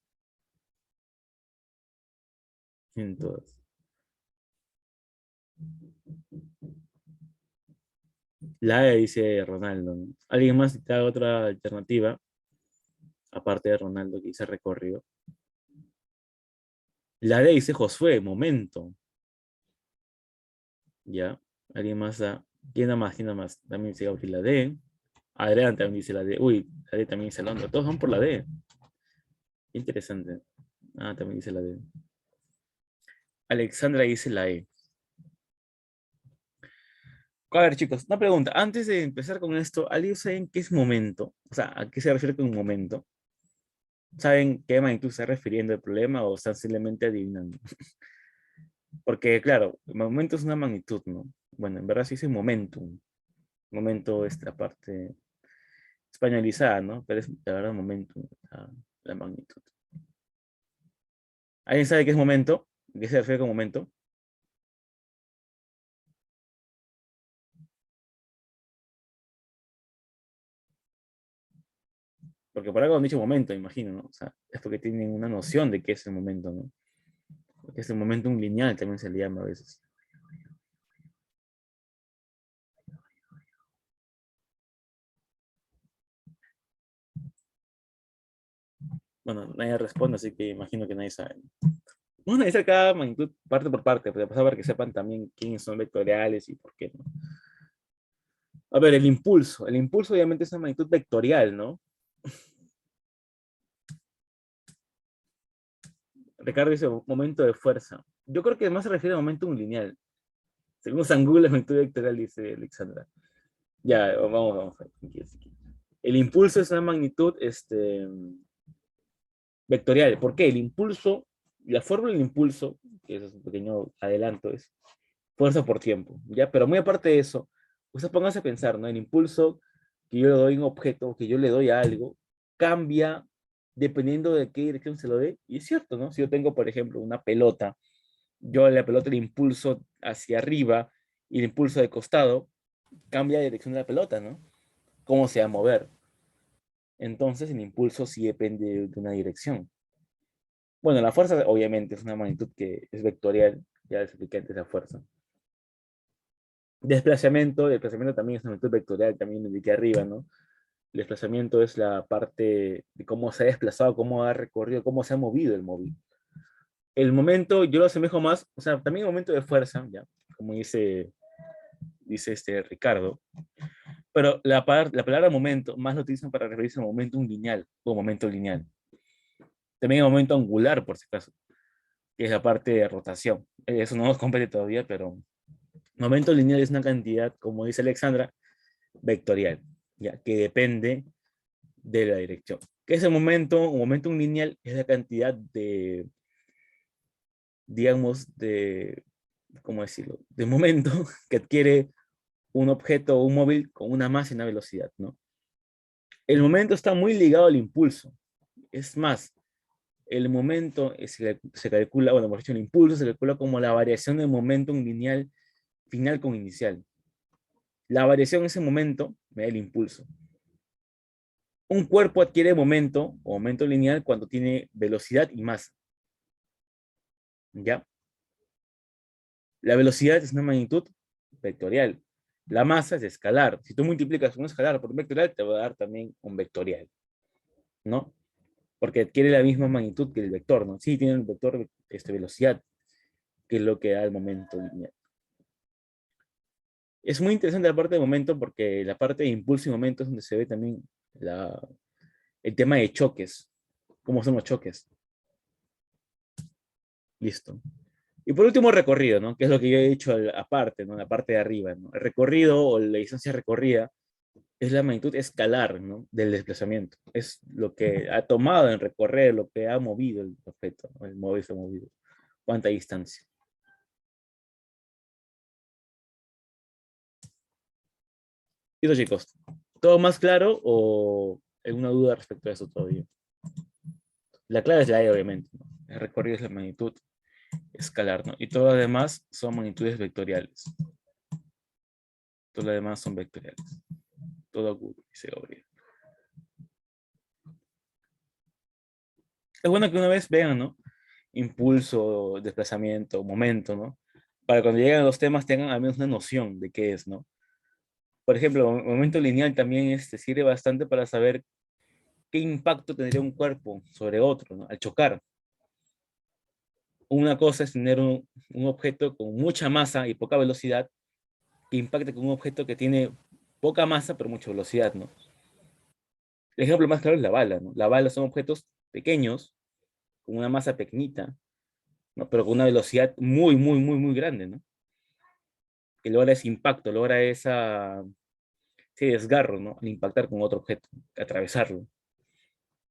En todas. La E dice Ronaldo, ¿no? ¿Alguien más da otra alternativa? Aparte de Ronaldo que dice recorrido. La D dice Josué, momento. ¿Ya? ¿Alguien más da? ¿Quién da más? ¿Quién da más? También dice Gabriel la D. Adrián también dice la D. Uy, la D también dice Alondra. Todos van por la D. Qué interesante. También dice la D. Alexandra dice la E. A ver, chicos, una pregunta. Antes de empezar con esto, ¿alguien sabe qué es momento? O sea, ¿a qué se refiere con momento? ¿Saben qué magnitud se está refiriendo el problema o están simplemente adivinando? Porque, claro, el momento es una magnitud, ¿no? Bueno, en verdad sí dice momentum. Momento, esta parte españolizada, ¿no? Pero es la verdad momento, la magnitud. ¿Alguien sabe qué es momento? ¿Qué se refiere con momento? Porque por algo han dicho momento, imagino, ¿no? O sea, es porque tienen una noción de qué es el momento, ¿no? Porque es el momento lineal, también se le llama a veces. Bueno, nadie responde, así que imagino que nadie sabe. Bueno, analizar cada magnitud parte por parte, pero para que sepan también quiénes son vectoriales y por qué, ¿no? A ver, el impulso. El impulso obviamente es una magnitud vectorial, ¿no? Ricardo dice momento de fuerza. Yo creo que más se refiere a momento lineal. Según San Google, la magnitud vectorial, dice Alexandra. Ya, vamos. El impulso es una magnitud vectorial. ¿Por qué? El impulso, la fórmula del impulso, que es un pequeño adelanto, es fuerza por tiempo, ¿ya? Pero muy aparte de eso, usted póngase a pensar, ¿no? El impulso que yo le doy a un objeto, que yo le doy a algo, cambia dependiendo de qué dirección se lo dé. Y es cierto, ¿no? Si yo tengo, por ejemplo, una pelota, yo a la pelota le impulso hacia arriba y el impulso de costado, cambia la dirección de la pelota, ¿no? Cómo se va a mover. Entonces el impulso sí depende de una dirección. Bueno, la fuerza obviamente es una magnitud que es vectorial, ya les expliqué antes la fuerza. Desplazamiento también es una magnitud vectorial, también lo indiqué arriba, ¿no? El desplazamiento es la parte de cómo se ha desplazado, cómo ha recorrido, cómo se ha movido el móvil. El momento, yo lo asemejo más, o sea, también el momento de fuerza, ya, como dice Ricardo, pero la palabra momento más lo utilizan para referirse al momento lineal o momento lineal. También el momento angular, por si acaso, que es la parte de rotación. Eso no nos compete todavía, pero momento lineal es una cantidad, como dice Alexandra, vectorial, ya, que depende de la dirección. ¿Qué es el momento? Un momento lineal es la cantidad de, digamos, ¿cómo decirlo? De momento que adquiere un objeto o un móvil con una masa y una velocidad, ¿no? El momento está muy ligado al impulso. Es más, el momento se calcula, bueno, por dicho, el impulso se calcula como la variación del momento lineal final con inicial. La variación en ese momento me da el impulso. Un cuerpo adquiere momento o momento lineal cuando tiene velocidad y masa, ¿ya? La velocidad es una magnitud vectorial. La masa es escalar. Si tú multiplicas un escalar por un vectorial, te va a dar también un vectorial, ¿no? Porque adquiere la misma magnitud que el vector, ¿no? Sí, tiene el vector velocidad, que es lo que da el momento lineal. Es muy interesante la parte de momento porque la parte de impulso y momento es donde se ve también el tema de choques. ¿Cómo son los choques? Listo. Y por último, recorrido, ¿no? Que es lo que yo he dicho aparte, ¿no? La parte de arriba, ¿no? El recorrido o la distancia recorrida es la magnitud escalar, ¿no? Del desplazamiento. Es lo que ha tomado en recorrer, lo que ha movido el objeto, ¿no? El móvil se ha movido. ¿Cuánta distancia? Listo, chicos. ¿Todo más claro o alguna duda respecto a eso todavía? La clave es la E, obviamente, ¿no? El recorrido es la magnitud escalar, ¿no? Y todo lo demás son magnitudes vectoriales. Todo lo demás son vectoriales. Todo agudo, dice Gabriel. Es bueno que una vez vean, ¿no? Impulso, desplazamiento, momento, ¿no? Para cuando lleguen a los temas tengan al menos una noción de qué es, ¿no? Por ejemplo, el momento lineal también sirve bastante para saber qué impacto tendría un cuerpo sobre otro, ¿no? Al chocar. Una cosa es tener un objeto con mucha masa y poca velocidad que impacte con un objeto que tiene poca masa pero mucha velocidad, ¿no? El ejemplo más claro es la bala, ¿no? La bala son objetos pequeños, con una masa pequeñita, ¿no? Pero con una velocidad muy grande, ¿no? Que logra ese impacto, logra ese desgarro, ¿no? Al impactar con otro objeto, atravesarlo.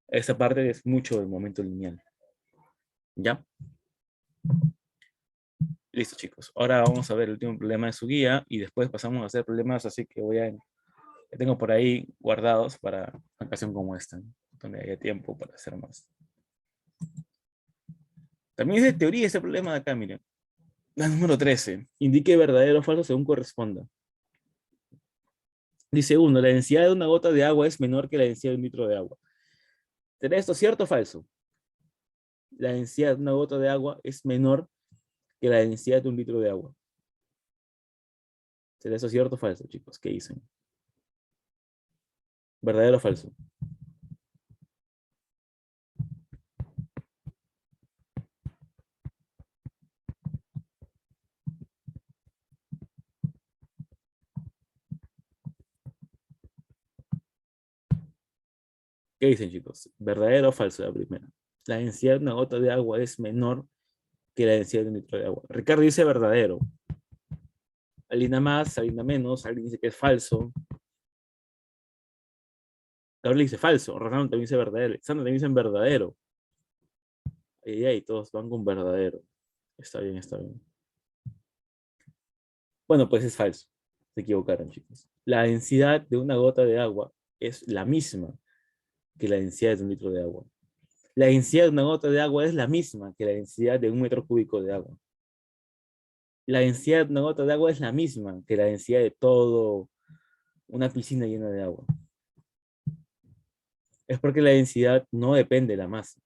Esa parte es mucho del momento lineal. ¿Ya? Listo, chicos. Ahora vamos a ver el último problema de su guía y después pasamos a hacer problemas, así que voy a que tengo por ahí guardados para una ocasión como esta, ¿no? Donde haya tiempo para hacer más. También es de teoría ese problema de acá, miren. La número 13. Indique verdadero o falso según corresponda. Dice uno, la densidad de una gota de agua es menor que la densidad de un litro de agua. ¿Será esto cierto o falso? La densidad de una gota de agua es menor que la densidad de un litro de agua. ¿Será eso cierto o falso, chicos? ¿Qué dicen? ¿Verdadero o falso? ¿Qué dicen, chicos? ¿Verdadero o falso? La primera. La densidad de una gota de agua es menor que la densidad de un litro de agua. Ricardo dice verdadero. Alina más, Alina menos, alguien dice que es falso. Gabriel dice falso. Ronaldo también dice verdadero. Alexander también dice verdadero. Ay, todos van con verdadero. Está bien, está bien. Bueno, pues es falso. Se equivocaron, chicos. La densidad de una gota de agua es la misma que la densidad de un litro de agua. La densidad de una gota de agua es la misma que la densidad de un metro cúbico de agua. La densidad de una gota de agua es la misma que la densidad de todo una piscina llena de agua. Es porque la densidad no depende de la masa.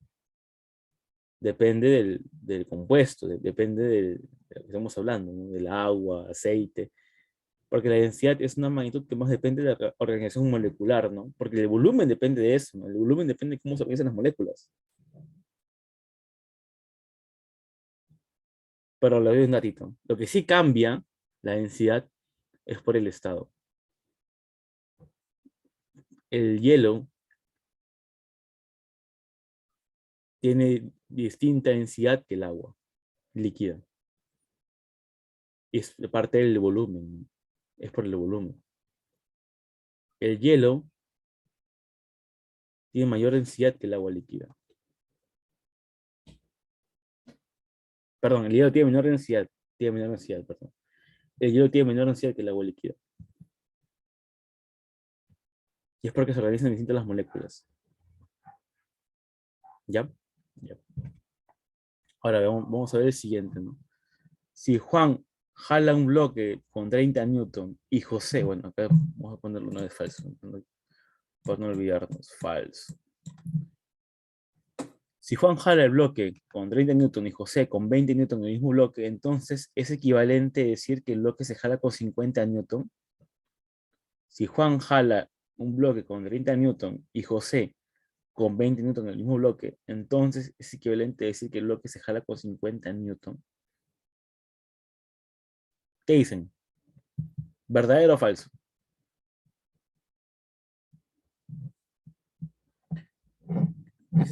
Depende del compuesto, depende de lo que estamos hablando, ¿no? Del agua, aceite. Porque la densidad es una magnitud que más depende de la organización molecular, ¿no? Porque el volumen depende de eso, ¿no? El volumen depende de cómo se organizan las moléculas. Pero le doy un datito. Lo que sí cambia la densidad es por el estado. El hielo tiene distinta densidad que el agua líquida. Y es parte del volumen, ¿no? Es por el volumen. El hielo tiene mayor densidad que el agua líquida. Perdón, el hielo tiene menor densidad. Tiene menor densidad, perdón. El hielo tiene menor densidad que el agua líquida. Y es porque se organizan distintas las moléculas. ¿Ya? Ya. Ahora vamos a ver el siguiente, ¿no? Si Juan jala un bloque con 30 newton y José, bueno, acá vamos a ponerlo una vez falso, ¿no? Para no olvidarnos, falso. Si Juan jala el bloque con 30 newton y José con 20 newton en el mismo bloque, entonces es equivalente decir que el bloque se jala con 50 newton. Si Juan jala un bloque con 30 newton y José con 20 newton en el mismo bloque, entonces es equivalente decir que el bloque se jala con 50 newton. ¿Qué dicen? ¿Verdadero o falso?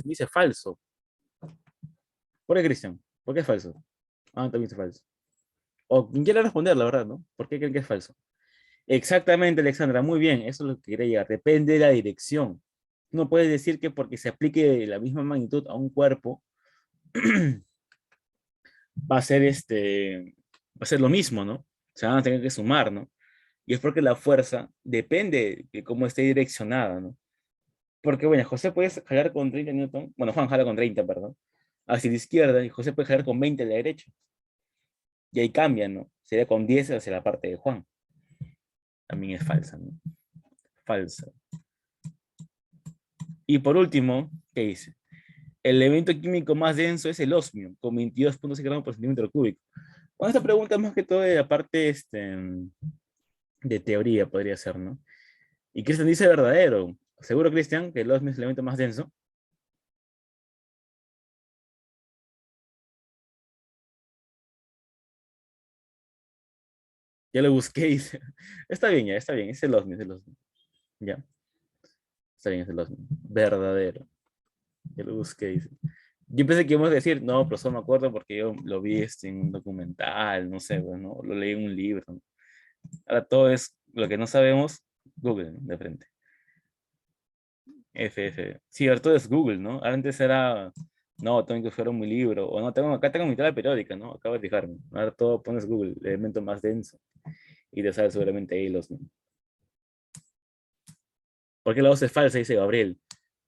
Dice falso. ¿Por qué, Cristian? ¿Por qué es falso? Ah, también dice falso. O quien quiera responder, la verdad, ¿no? ¿Por qué creen que es falso? Exactamente, Alexandra, muy bien, eso es lo que quería llegar. Depende de la dirección. No puedes decir que porque se aplique la misma magnitud a un cuerpo, va a ser lo mismo, ¿no? Se van a tener que sumar, ¿no? Y es porque la fuerza depende de cómo esté direccionada, ¿no? Porque, bueno, José puede jalar con 30 newton, bueno, Juan jala con 30, perdón, hacia la izquierda, y José puede jalar con 20 a la derecha. Y ahí cambia, ¿no? Sería con 10 hacia la parte de Juan. También es falsa, ¿no? Falsa. Y por último, ¿qué dice? El elemento químico más denso es el osmio, con 22,6 gramos por centímetro cúbico. Bueno, esta pregunta es más que todo de la parte de teoría, podría ser, ¿no? Y Cristian dice verdadero. ¿Seguro, Cristian, que el osmio es el elemento más denso? Ya lo busqué y dice, está bien, ya, está bien, es el osmio, es el osmio. Ya, está bien, es el osmio. Verdadero. Ya lo busqué y dice. Yo pensé que íbamos a decir, no, pero solo me acuerdo porque yo lo vi en un documental, no sé, bueno, lo leí en un libro, ¿no? Ahora todo es lo que no sabemos, Google, ¿no? De frente. FF. Sí, ahora todo es Google, ¿no? Antes era, no, tengo que fuera mi libro, o no, acá tengo mi tabla periódica, ¿no? Acabo de fijarme. Ahora todo pones Google, el elemento más denso, y te sale seguramente ahí los. ¿Por qué la 2 es falsa? Dice Gabriel.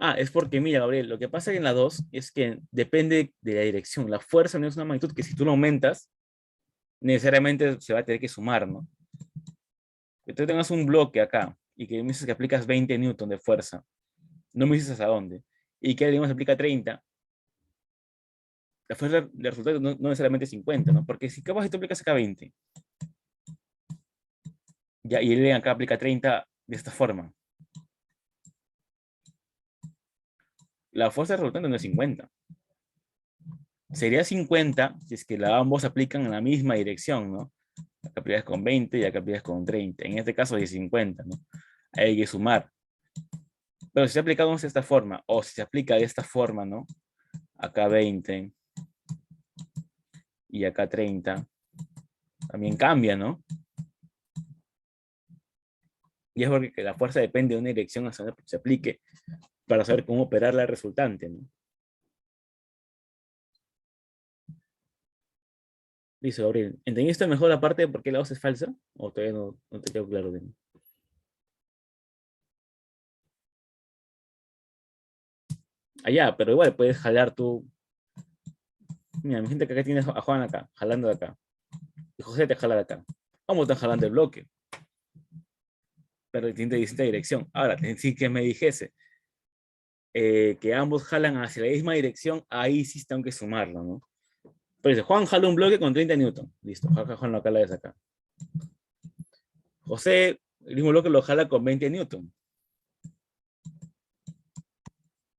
Ah, es porque, mira, Gabriel, lo que pasa en la 2 es que depende de la dirección. La fuerza no es una magnitud que si tú lo aumentas, necesariamente se va a tener que sumar, ¿no? Que tú tengas un bloque acá y que me dices que aplicas 20 newton de fuerza, no me dices hasta dónde, y que alguien más aplica 30, la fuerza de resultado no necesariamente es 50, ¿no? Porque si capaz si tú aplicas acá 20, ya, y él acá aplica 30 de esta forma, la fuerza resultante no es 50. Sería 50 si es que ambos aplican en la misma dirección, ¿no? Acá aplicas con 20 y acá aplicas con 30. En este caso es 50, ¿no? Hay que sumar. Pero si se aplica de esta forma, o si se aplica de esta forma, ¿no? Acá 20 y acá 30, también cambia, ¿no? Y es porque la fuerza depende de una dirección hacia donde se aplique para saber cómo operar la resultante, ¿no? Dice Gabriel, ¿entendiste mejor la parte de por qué la voz es falsa? ¿O todavía no te quedó claro? Allá, pero igual puedes jalar tú. Mira, mi gente que acá tienes a Juan acá, jalando de acá. Y José te jala de acá. Vamos a estar jalando el bloque, pero tiene distinta dirección. Ahora, sí que me dijese que ambos jalan hacia la misma dirección, ahí sí tengo que sumarlo, ¿no? Pero dice, Juan jala un bloque con 30 newton. Listo, Juan lo jala desde acá. José, el mismo bloque lo jala con 20 newton.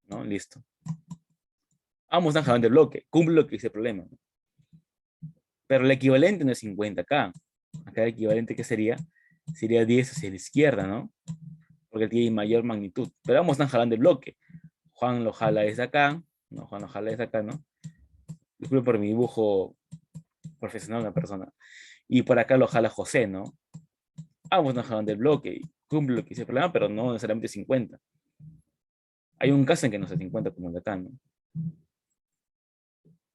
¿No? Listo. Ambos están jalando el bloque. Cumple lo que dice el problema. ¿No? Pero el equivalente no es 50 acá. Acá el equivalente que sería 10 hacia la izquierda, ¿no? Porque tiene mayor magnitud. Pero ambos están jalando el bloque. Juan lo jala desde acá. No, Juan lo jala desde acá, ¿no? Disculpe por mi dibujo profesional de una persona. Y por acá lo jala José, ¿no? Ambos están jalando el bloque y cumple lo que dice el problema, pero no necesariamente 50. Hay un caso en que no sea 50 como el de acá, ¿no?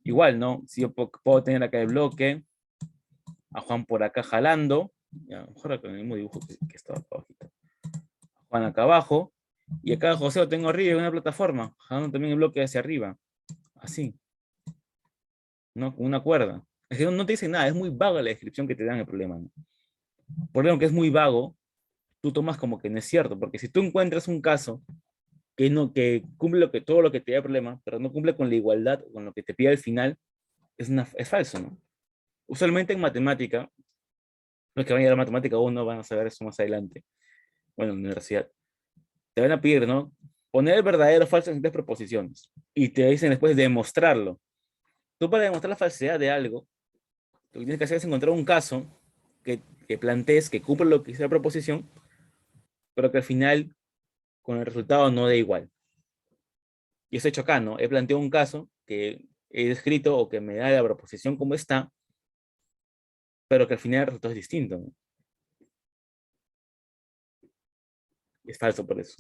Igual, ¿no? Si yo puedo tener acá el bloque, a Juan por acá jalando, ya, mejor con el mismo dibujo que estaba acá abajito. Juan acá abajo, y acá a José lo tengo arriba en una plataforma, jalando también el bloque hacia arriba, así, ¿no? Con una cuerda. Es que no te dice nada, es muy vaga la descripción que te dan el problema, ¿no? Por lo que es muy vago, tú tomas como que no es cierto, porque si tú encuentras un caso que cumple todo lo que te da el problema, pero no cumple con la igualdad, con lo que te pide al final, es falso, ¿no? Usualmente en matemática, los que van a ir a matemática 1 van a saber eso más adelante, bueno, en la universidad, te van a pedir, ¿no? Poner el verdadero o falso en tres proposiciones y te dicen después demostrarlo. Tú para demostrar la falsedad de algo, lo que tienes que hacer es encontrar un caso que plantees que cumple lo que dice la proposición, pero que al final con el resultado no dé igual. Y eso he hecho acá, ¿no? He planteado un caso que he escrito o que me da la proposición como está, pero que al final el resultado es distinto, ¿no? Es falso por eso.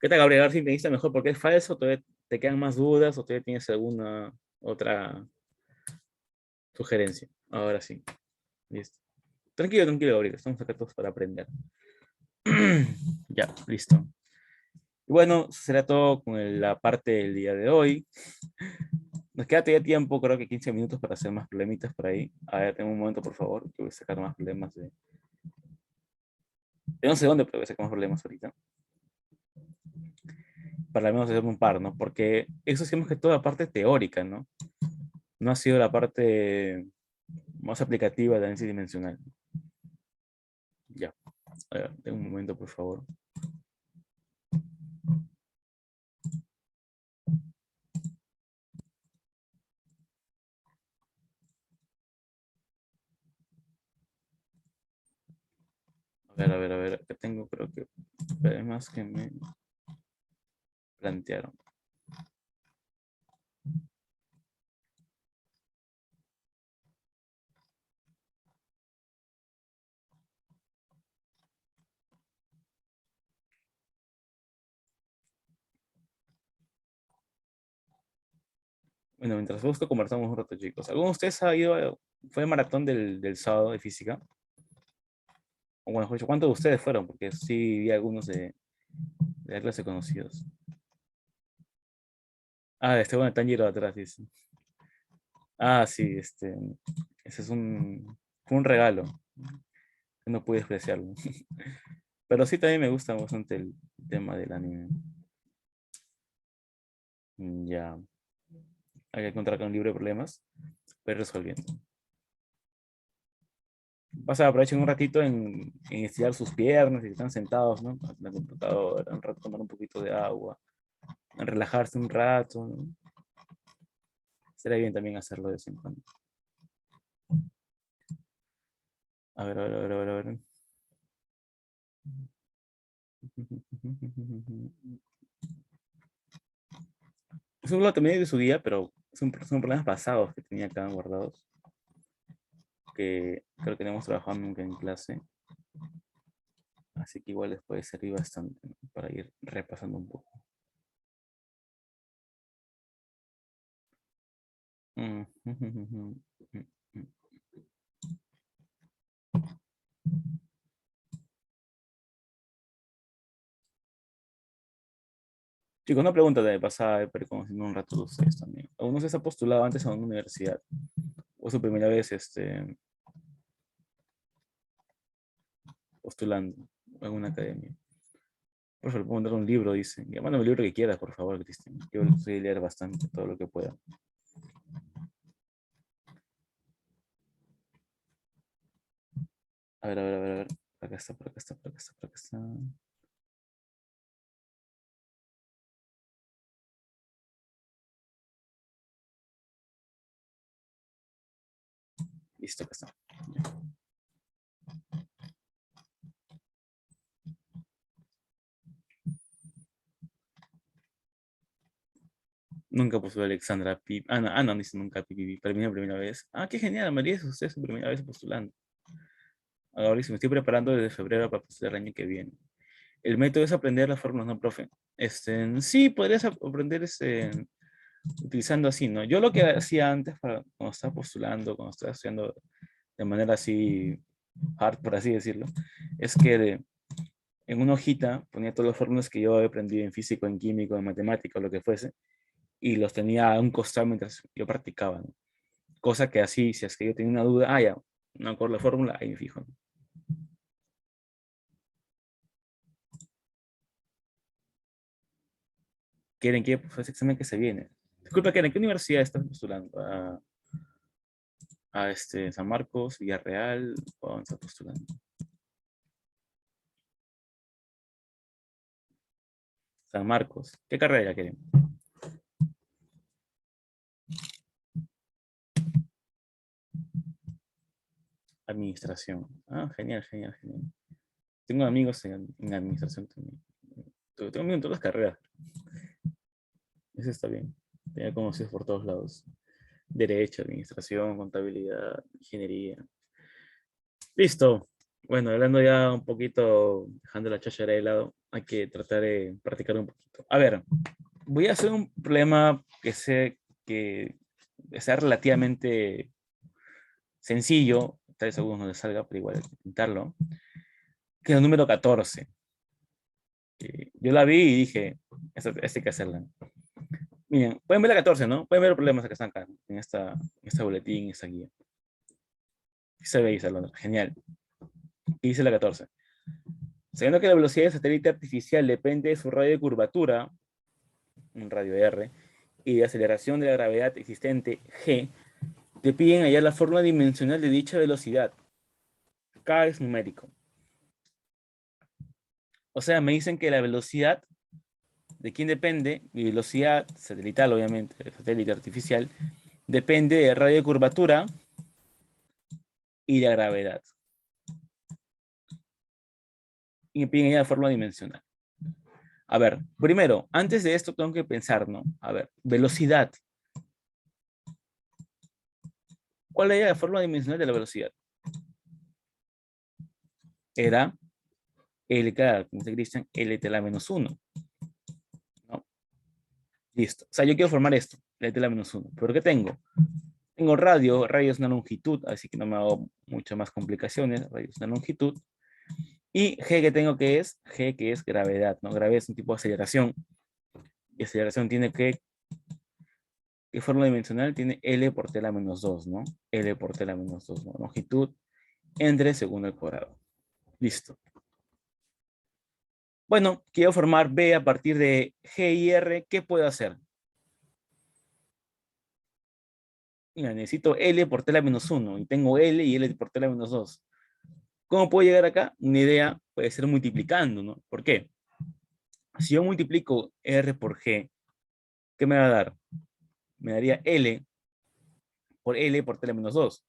¿Qué tal, Gabriel? A ver si me dice mejor por qué es falso, todavía te quedan más dudas o todavía tienes alguna otra sugerencia. Ahora sí. Listo. Tranquilo, tranquilo, Gabriel. Estamos acá todos para aprender. Ya, listo. Y bueno, será todo con la parte del día de hoy. Nos queda todavía tiempo, creo que 15 minutos para hacer más problemitas por ahí. A ver, tengo un momento, por favor, que voy a sacar más problemas de no sé dónde, pero voy a sacar más problemas ahorita. Para al menos hacer un par, ¿no? Porque eso sí es que toda la parte teórica, ¿no? No ha sido la parte más aplicativa de análisis dimensional. Ya. A ver, tengo un momento, por favor. A ver. Acá tengo, creo que problemas que me plantearon. Bueno, mientras busco, conversamos un rato, chicos. ¿Alguno de ustedes ha ido, fue el maratón del sábado de física? o bueno, mejor dicho, ¿cuántos de ustedes fueron? Porque sí vi algunos de la clase conocidos. Ah, bueno, Tanjiro atrás, dice. Ah, sí, ese fue un regalo. No pude despreciarlo. Pero sí, también me gusta bastante el tema del anime. Ya, hay que encontrar con un libro de problemas, pero resolviendo. Aprovechen un ratito en estirar sus piernas y están sentados, ¿no? En la computadora, un rato tomar un poquito de agua, en relajarse un rato, ¿no? Sería bien también hacerlo de vez en cuando. A ver, a ver, a ver, a ver, a ver. Es un también de su día, pero son problemas pasados que tenía acá guardados, que creo que no hemos trabajado nunca en clase. Así que igual les puede servir bastante, ¿no? Para ir repasando un poco. Mm, Chicos, una pregunta de pasada, pero conociendo un rato de ustedes también. ¿Alguno se ha postulado antes a una universidad? ¿O es su primera vez postulando a alguna academia? Por favor, puedo mandar un libro, dice. Ya, mándame el libro que quieras, por favor, Cristian. Yo soy leer bastante, todo lo que pueda. A ver, a ver, a ver, a ver. Por acá está, por acá está, por acá está, por acá está. Listo, acá está. Ya. Nunca postuló Alexandra Pip. No, dice nunca Pip. Para mí la primera vez. Ah, qué genial, María, es usted su primera vez postulando. Ahora sí, me estoy preparando desde febrero para postular el año que viene. El método es aprender las fórmulas, ¿no, profe? Sí, podrías aprender utilizando así, ¿no? Yo lo que hacía antes, cuando estaba postulando, cuando estaba estudiando de manera así hard, por así decirlo, es que en una hojita ponía todas las fórmulas que yo había aprendido en físico, en químico, en matemática, o lo que fuese, y los tenía a un costado mientras yo practicaba, ¿no? Cosa que así, si es que yo tenía una duda, ya, no acuerdo la fórmula, ahí me fijo, ¿no? ¿Quieren que pues, ese examen que se viene? Disculpa, ¿en qué universidad estás postulando? A San Marcos, Villarreal, ¿o dónde estás postulando? San Marcos. ¿Qué carrera quieren? Administración. Ah, genial, genial, genial. Tengo amigos en administración también. Tengo amigos en todas las carreras. Eso está bien. Tengo conocidos por todos lados. Derecho, administración, contabilidad, ingeniería. Listo. Bueno, hablando ya un poquito, dejando la cháchara de lado, hay que tratar de practicar un poquito. A ver, voy a hacer un problema que sé que sea relativamente sencillo, tal vez a algunos no les salga, pero igual hay que intentarlo, que es el número 14. Yo la vi y dije, esta hay que hacerla. Miren, pueden ver la 14, ¿no? Pueden ver los problemas que están acá, en esta boletín, en esta guía. Se ve ahí, Salón. Genial. Y dice la 14. Sabiendo que la velocidad del satélite artificial depende de su radio de curvatura, un radio R, y de aceleración de la gravedad existente, G, te piden hallar la fórmula dimensional de dicha velocidad. K es numérico. O sea, me dicen que la velocidad, ¿de quién depende? Mi velocidad satelital, obviamente, el satélite artificial, depende de radio de curvatura y de gravedad. Y me piden hallar la fórmula dimensional. A ver, primero, antes de esto tengo que pensar, ¿no? A ver, velocidad. ¿Cuál era la fórmula dimensional de la velocidad? Era L, claro, como dice Cristian, L de la menos 1. ¿No? Listo. O sea, yo quiero formar esto, L de la menos 1. ¿Pero qué tengo? Tengo radio es una longitud, así que no me hago muchas más complicaciones. Radio es una longitud. Y G que tengo que es, G que es gravedad, ¿no? Gravedad es un tipo de aceleración. Y aceleración tiene ¿qué fórmula dimensional? Tiene L por T a la menos 2, ¿no? L por T a la menos 2, ¿no? Longitud entre segundo al cuadrado. Listo. Bueno, quiero formar B a partir de G y R. ¿Qué puedo hacer? Mira, necesito L por T a la menos 1. Y tengo L y L por T a la menos 2. ¿Cómo puedo llegar acá? Una idea puede ser multiplicando, ¿no? ¿Por qué? Si yo multiplico R por G, ¿qué me va a dar? Me daría L por T a la menos 2.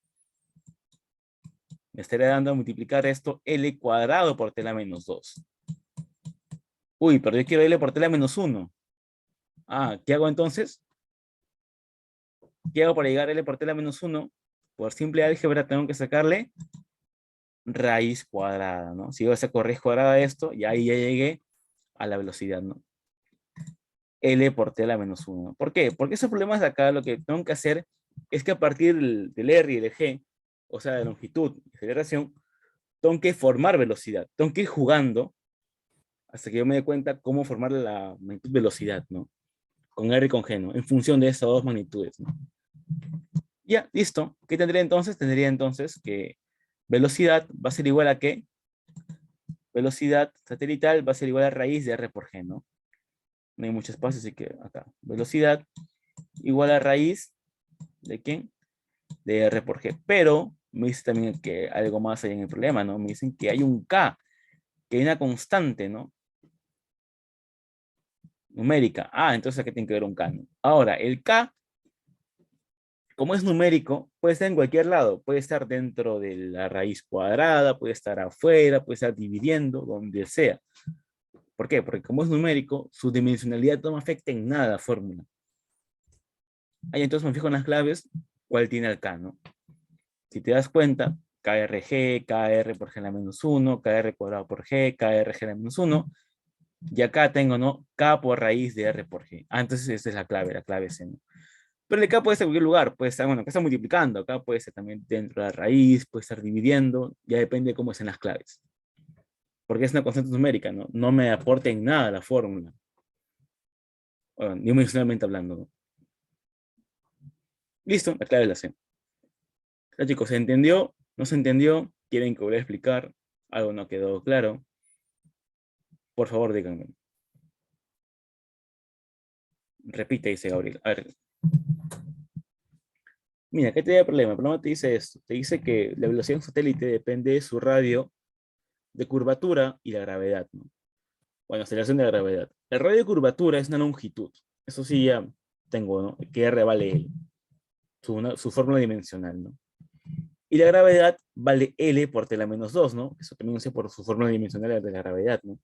Me estaría dando a multiplicar esto L cuadrado por T a la menos 2. Uy, pero yo quiero L por T a la menos 1. Ah, ¿qué hago entonces? ¿Qué hago para llegar a L por T a la menos 1? Por simple álgebra tengo que sacarle raíz cuadrada, ¿no? Si yo saco raíz cuadrada de esto, y ahí ya llegué a la velocidad, ¿no? L por T a la menos 1. ¿Por qué? Porque esos problemas de acá lo que tengo que hacer es que a partir del R y del G, o sea, de longitud y aceleración, tengo que formar velocidad. Tengo que ir jugando hasta que yo me dé cuenta cómo formar la magnitud velocidad, ¿no? Con R y con G, ¿no? En función de esas dos magnitudes, ¿no? Ya, listo. ¿Qué tendría entonces? Tendría entonces que velocidad va a ser igual a ¿qué? Velocidad satelital va a ser igual a raíz de R por G, ¿no? No hay mucho espacio, así que acá. Velocidad igual a raíz de ¿quién? De R por G. Pero me dice también que algo más hay en el problema, ¿no? Me dicen que hay un K, que hay una constante, ¿no? Numérica. Ah, entonces aquí tiene que ver un K, ¿no? Ahora, el K, como es numérico, puede estar en cualquier lado. Puede estar dentro de la raíz cuadrada, puede estar afuera, puede estar dividiendo, donde sea. ¿Por qué? Porque como es numérico, su dimensionalidad no me afecta en nada la fórmula. Ahí entonces me fijo en las claves, cuál tiene el K, ¿no? Si te das cuenta, KRG, KR por G a la menos 1, KR cuadrado por G, KRG a la menos 1, y acá tengo, ¿no? K por raíz de R por G. Ah, entonces esa es la clave C, ¿no? Pero el K puede estar en cualquier lugar, puede estar, bueno, acá está multiplicando, acá puede ser también dentro de la raíz, puede estar dividiendo, ya depende de cómo sean las claves. Porque es una constante numérica, ¿no? No me aporta en nada la fórmula. Bueno, dimensionalmente hablando, ¿no? Listo, la clave es la C. Ya chicos, ¿se entendió? ¿No se entendió? ¿Quieren que vuelva a explicar? ¿Algo no quedó claro? Por favor, díganme. Repite, dice Gabriel. A ver, mira, ¿qué te da el problema? El problema te dice esto. Te dice que la velocidad de un satélite depende de su radio de curvatura y la gravedad, ¿no? Bueno, aceleración de la gravedad. El radio de curvatura es una longitud. Eso sí ya tengo, ¿no? Que R vale L. Su fórmula dimensional, ¿no? Y la gravedad vale L por T a la menos 2, ¿no? Eso también sé por su fórmula dimensional de la gravedad, ¿no?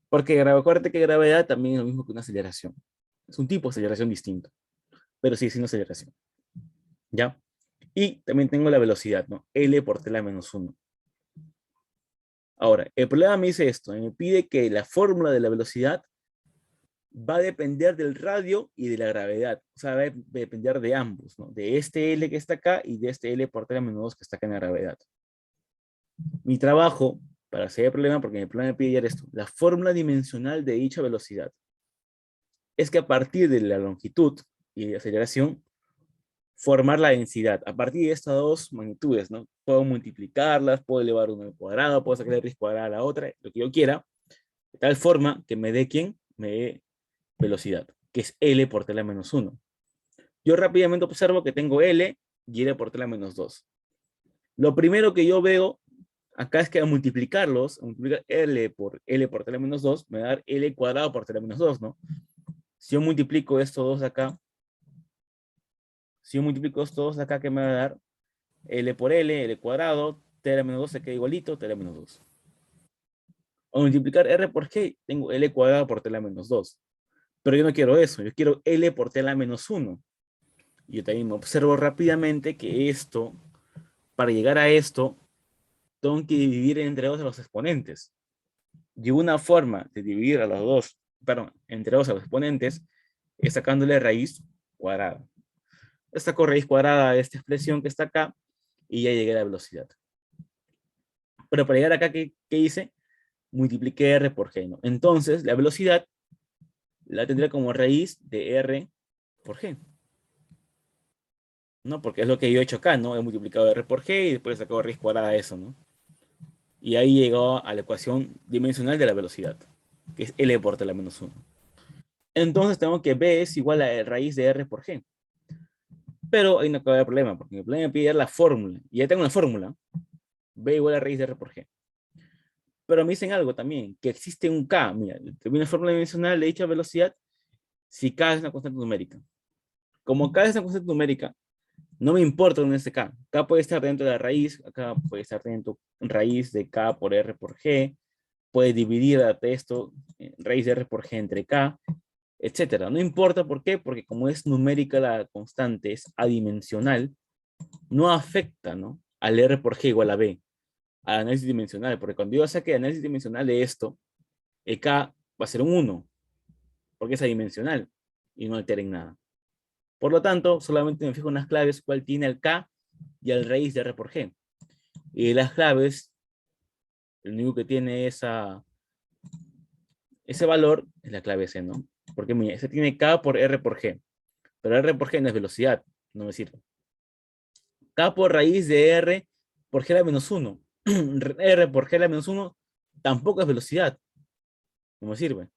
Porque acuérdate que gravedad también es lo mismo que una aceleración. Es un tipo de aceleración distinto, pero sigue siendo aceleración. ¿Ya? Y también tengo la velocidad, ¿no? L por T a la menos 1. Ahora, el problema me dice esto, me pide que la fórmula de la velocidad va a depender del radio y de la gravedad. O sea, va a depender de ambos, ¿no? De este L que está acá y de este L por T a la menos 2 que está acá en la gravedad. Mi trabajo, para hacer el problema, porque el problema me pide esto, la fórmula dimensional de dicha velocidad, es que a partir de la longitud y de aceleración, formar la densidad. A partir de estas dos magnitudes, ¿no? Puedo multiplicarlas, puedo elevar uno al cuadrado, puedo sacar la raíz cuadrada a la otra, lo que yo quiera, de tal forma que me dé ¿quién? Me dé velocidad, que es L por T a la menos 1. Yo rápidamente observo que tengo L y L por T a la menos 2. Lo primero que yo veo acá es que al multiplicarlos, a multiplicar L por T a la menos 2, me va a dar L cuadrado por T a la menos 2, ¿no? Si yo multiplico estos dos acá, si yo multiplico estos dos acá, ¿qué me va a dar? L por L cuadrado, T a la menos 2 se queda igualito, T a la menos 2. Al multiplicar R por G, tengo L cuadrado por T a la menos 2. Pero yo no quiero eso, yo quiero L por T a la menos 1. Y yo también me observo rápidamente que esto, para llegar a esto, tengo que dividir entre dos de los exponentes. Y una forma de dividir a los dos, perdón, entre dos a los exponentes, es sacándole raíz cuadrada. Saco raíz cuadrada de esta expresión que está acá y ya llegué a la velocidad. Pero para llegar acá, ¿qué hice? multiplique R por G, ¿no? Entonces, la velocidad la tendré como raíz de R por G, ¿no? Porque es lo que yo he hecho acá, ¿no? He multiplicado R por G y después he sacado raíz cuadrada de eso, ¿no? Y ahí llegó a la ecuación dimensional de la velocidad, que es L por T menos 1. Entonces tengo que B es igual a raíz de R por G. Pero ahí no acaba el problema, porque el problema me pide la fórmula. Y ya tengo una fórmula. B igual a raíz de R por G. Pero me dicen algo también, que existe un K. Mira, termina la fórmula dimensional de dicha velocidad si K es una constante numérica. Como K es una constante numérica, no me importa dónde esté K. K puede estar dentro de la raíz, acá puede estar dentro raíz de K por R por G, puede dividir esto, raíz de R por G entre K, etcétera. No importa por qué, porque como es numérica la constante, es adimensional, no afecta, ¿no? Al R por G igual a B, al análisis dimensional, porque cuando yo saque el análisis dimensional de esto, el K va a ser un 1, porque es adimensional y no altera en nada. Por lo tanto, solamente me fijo en las claves cuál tiene el K y el raíz de R por G. Y las claves, el único que tiene ese valor es la clave C, ¿no? Porque mira, ese tiene K por R por G, pero R por G no es velocidad, no me sirve. K por raíz de R por G a la menos 1. R por G a la menos 1 tampoco es velocidad, no me sirve.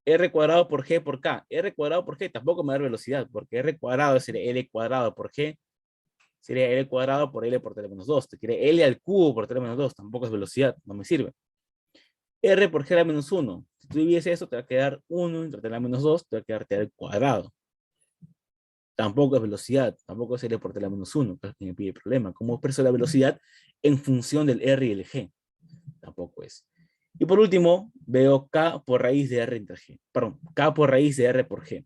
R cuadrado por G por K. R cuadrado por G tampoco me da velocidad, porque R cuadrado sería L cuadrado por G, sería L cuadrado por L por T menos 2. Te quiere L al cubo por T menos 2, tampoco es velocidad, no me sirve. R por G a la menos 1. Si tú divides eso, te va a quedar 1 entre T a la menos 2, te va a quedar T al cuadrado. Tampoco es velocidad, tampoco es L por T a la menos 1, que me pide problema. ¿Cómo expreso la velocidad en función del R y el G? Tampoco es. Y por último, veo K por raíz de R entre G. Perdón, K por raíz de R por G.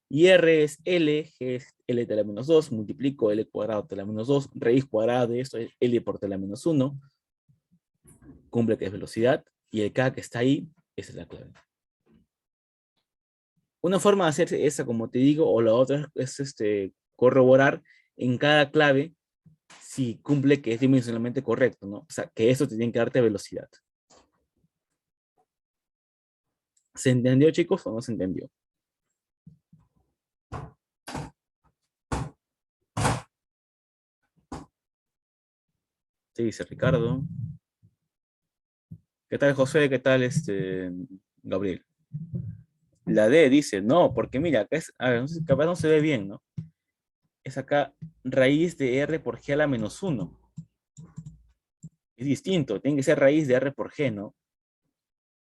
Y R es L, G es L de la menos 2, multiplico L cuadrado de la menos 2, raíz cuadrada de esto es L por T la menos 1, cumple que es velocidad, y el K que está ahí, esa es la clave. Una forma de hacer esa, como te digo, o la otra es corroborar en cada clave si cumple que es dimensionalmente correcto, ¿no? O sea, que eso te tiene que darte velocidad. ¿Se entendió, chicos, o no se entendió? Sí, dice Ricardo. ¿Qué tal, José? ¿Qué tal, Gabriel? La D dice, no, porque mira, acá es, a ver, no sé, capaz no se ve bien, ¿no? Es acá raíz de R por G a la menos 1. Es distinto, tiene que ser raíz de R por G, ¿no?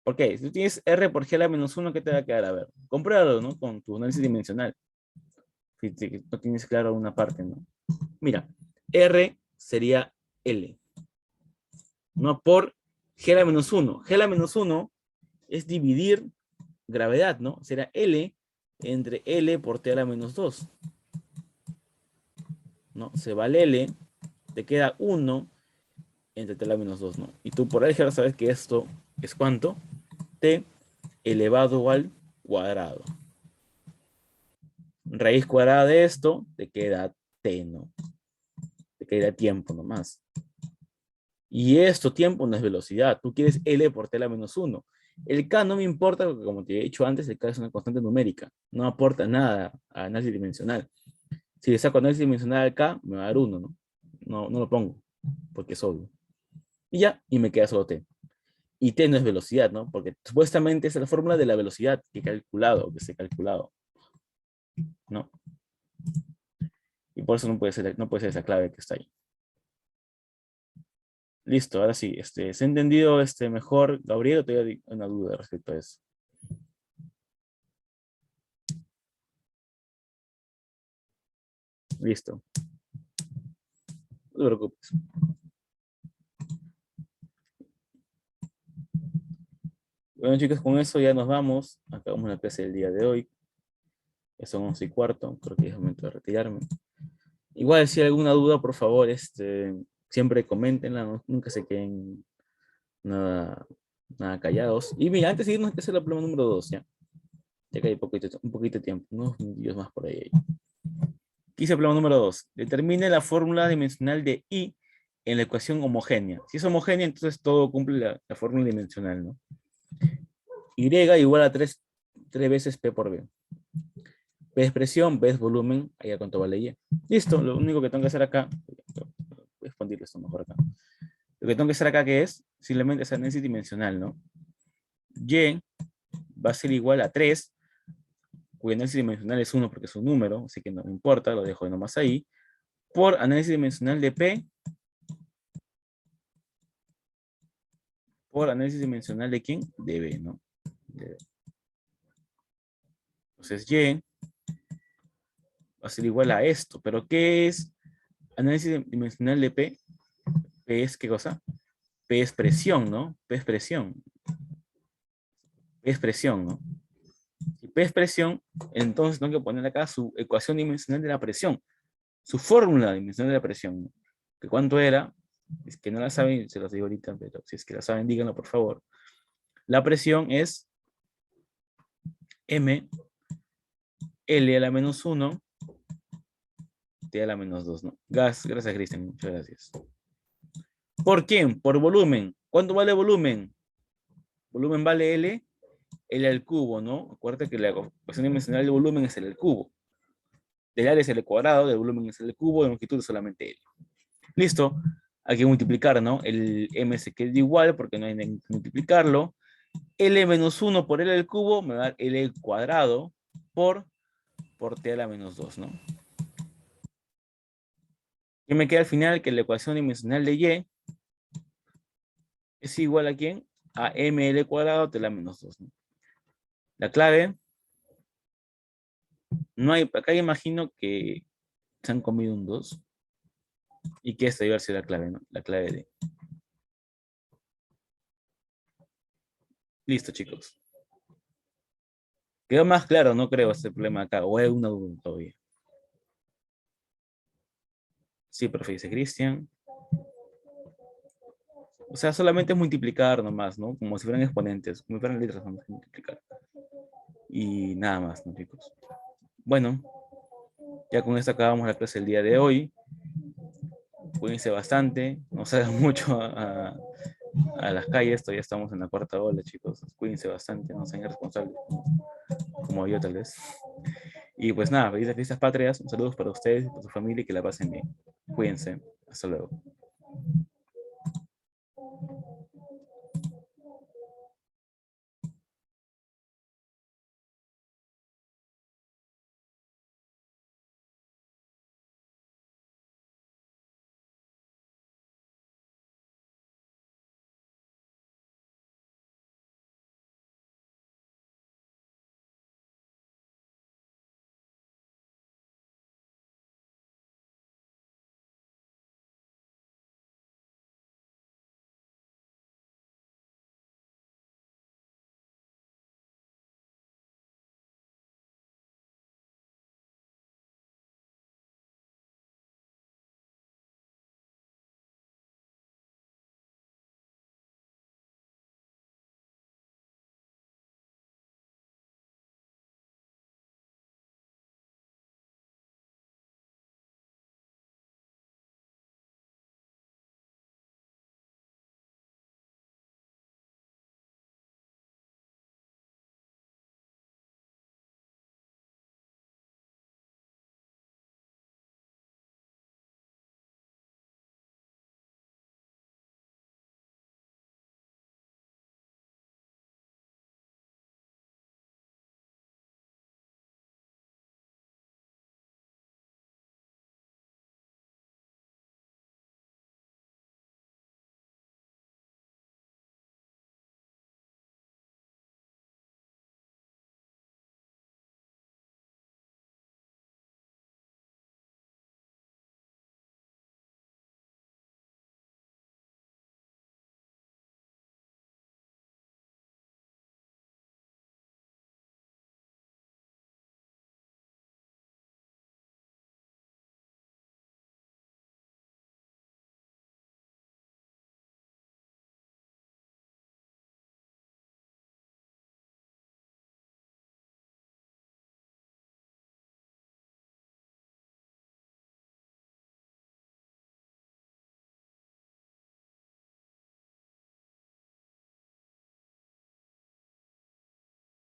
¿Por qué? Si tú tienes R por G a la menos 1, ¿qué te va a quedar? A ver, compruébalo, ¿no? Con tu análisis dimensional. Si no tienes claro una parte, ¿no? Mira, R sería L, ¿no? Por G a la menos 1. G a la menos 1 es dividir gravedad, ¿no? Será L entre L por T a la menos 2, ¿no? Se va el L, te queda 1 entre T a la menos 2, ¿no? Y tú por álgebra sabes que esto es ¿cuánto? T elevado al cuadrado. Raíz cuadrada de esto te queda T, ¿no? Te queda tiempo nomás. Y esto, tiempo, no es velocidad. Tú quieres L por T a la menos 1. El K no me importa porque, como te he dicho antes, el K es una constante numérica. No aporta nada a análisis dimensional. Si le saco análisis dimensional al K, me va a dar 1, ¿no? No lo pongo, porque es obvio. Y ya, y me queda solo T. Y T no es velocidad, ¿no? Porque supuestamente es la fórmula de la velocidad que he calculado, que se ha calculado, ¿no? Y por eso no puede ser esa clave que está ahí. Listo, ahora sí, ¿se ha entendido mejor, Gabriel, o todavía hay una duda respecto a eso? Listo, no te preocupes. Bueno, chicos, con eso ya nos vamos. Acabamos la clase del día de hoy. Ya son 11:15, creo que es momento de retirarme. Igual, si hay alguna duda, por favor, siempre coméntenla, ¿no? Nunca se queden nada, nada callados. Y mira, antes de irnos, hay que hacer la prueba número 2, ¿ya? Ya que hay un poquito de tiempo, unos minutos más por ahí. Quise el problema número 2. Determine la fórmula dimensional de I en la ecuación homogénea. Si es homogénea, entonces todo cumple la fórmula dimensional, ¿no? Y igual a 3 veces P por B. P es presión, B es volumen, ahí a cuánto vale Y. Listo, lo único que tengo que hacer acá, voy a expandir esto mejor acá. Lo que tengo que hacer acá que es, simplemente es análisis dimensional, ¿no? Y va a ser igual a 3, cuyo análisis dimensional es 1 porque es un número, así que no me importa, lo dejo nomás ahí, por análisis dimensional de P, por análisis dimensional de ¿quién? De B, ¿no? De B. Entonces Y va a ser igual a esto, pero ¿qué es análisis dimensional de P? P es ¿qué cosa? P es presión, ¿no? P es presión. P es presión, ¿no? Si P es presión, entonces tengo que poner acá su ecuación dimensional de la presión, su fórmula dimensional de la presión, ¿no? ¿Que cuánto era? Es que no la saben, se los digo ahorita, pero si es que la saben, díganlo por favor. La presión es M, L a la menos 1, T a la menos 2, ¿no? Gas, gracias Cristian, muchas gracias. ¿Por quién? Por volumen. ¿Cuánto vale volumen? Volumen vale L al cubo, ¿no? Acuérdate que la ecuación dimensional del volumen es L al cubo. Del área es L cuadrado, del volumen es L al cubo, de longitud es solamente L. Listo, hay que multiplicar, ¿no? El M se queda igual porque no hay que multiplicarlo. L menos 1 por L al cubo me va a dar L al cuadrado por T a la menos 2, ¿no? Y me queda al final que la ecuación dimensional de Y es igual a ¿quién? A ml cuadrado T a la menos 2, ¿no? La clave, no hay, acá imagino que se han comido un 2 y que esta iba a ser la clave, ¿no? La clave de. Listo, chicos. Quedó más claro, no creo, este problema acá, o hay una duda todavía. Sí, profe, dice Cristian. O sea, solamente es multiplicar nomás, ¿no? Como si fueran exponentes, como si fueran letras, vamos a multiplicar. Y nada más, ¿no, chicos? Bueno, ya con esto acabamos la clase del día de hoy. Cuídense bastante, no salgan mucho a las calles, todavía estamos en la cuarta ola, chicos. Cuídense bastante, no sean irresponsables como yo tal vez. Y pues nada, felices fiestas patrias, un saludo para ustedes y para su familia y que la pasen bien. Cuídense, hasta luego.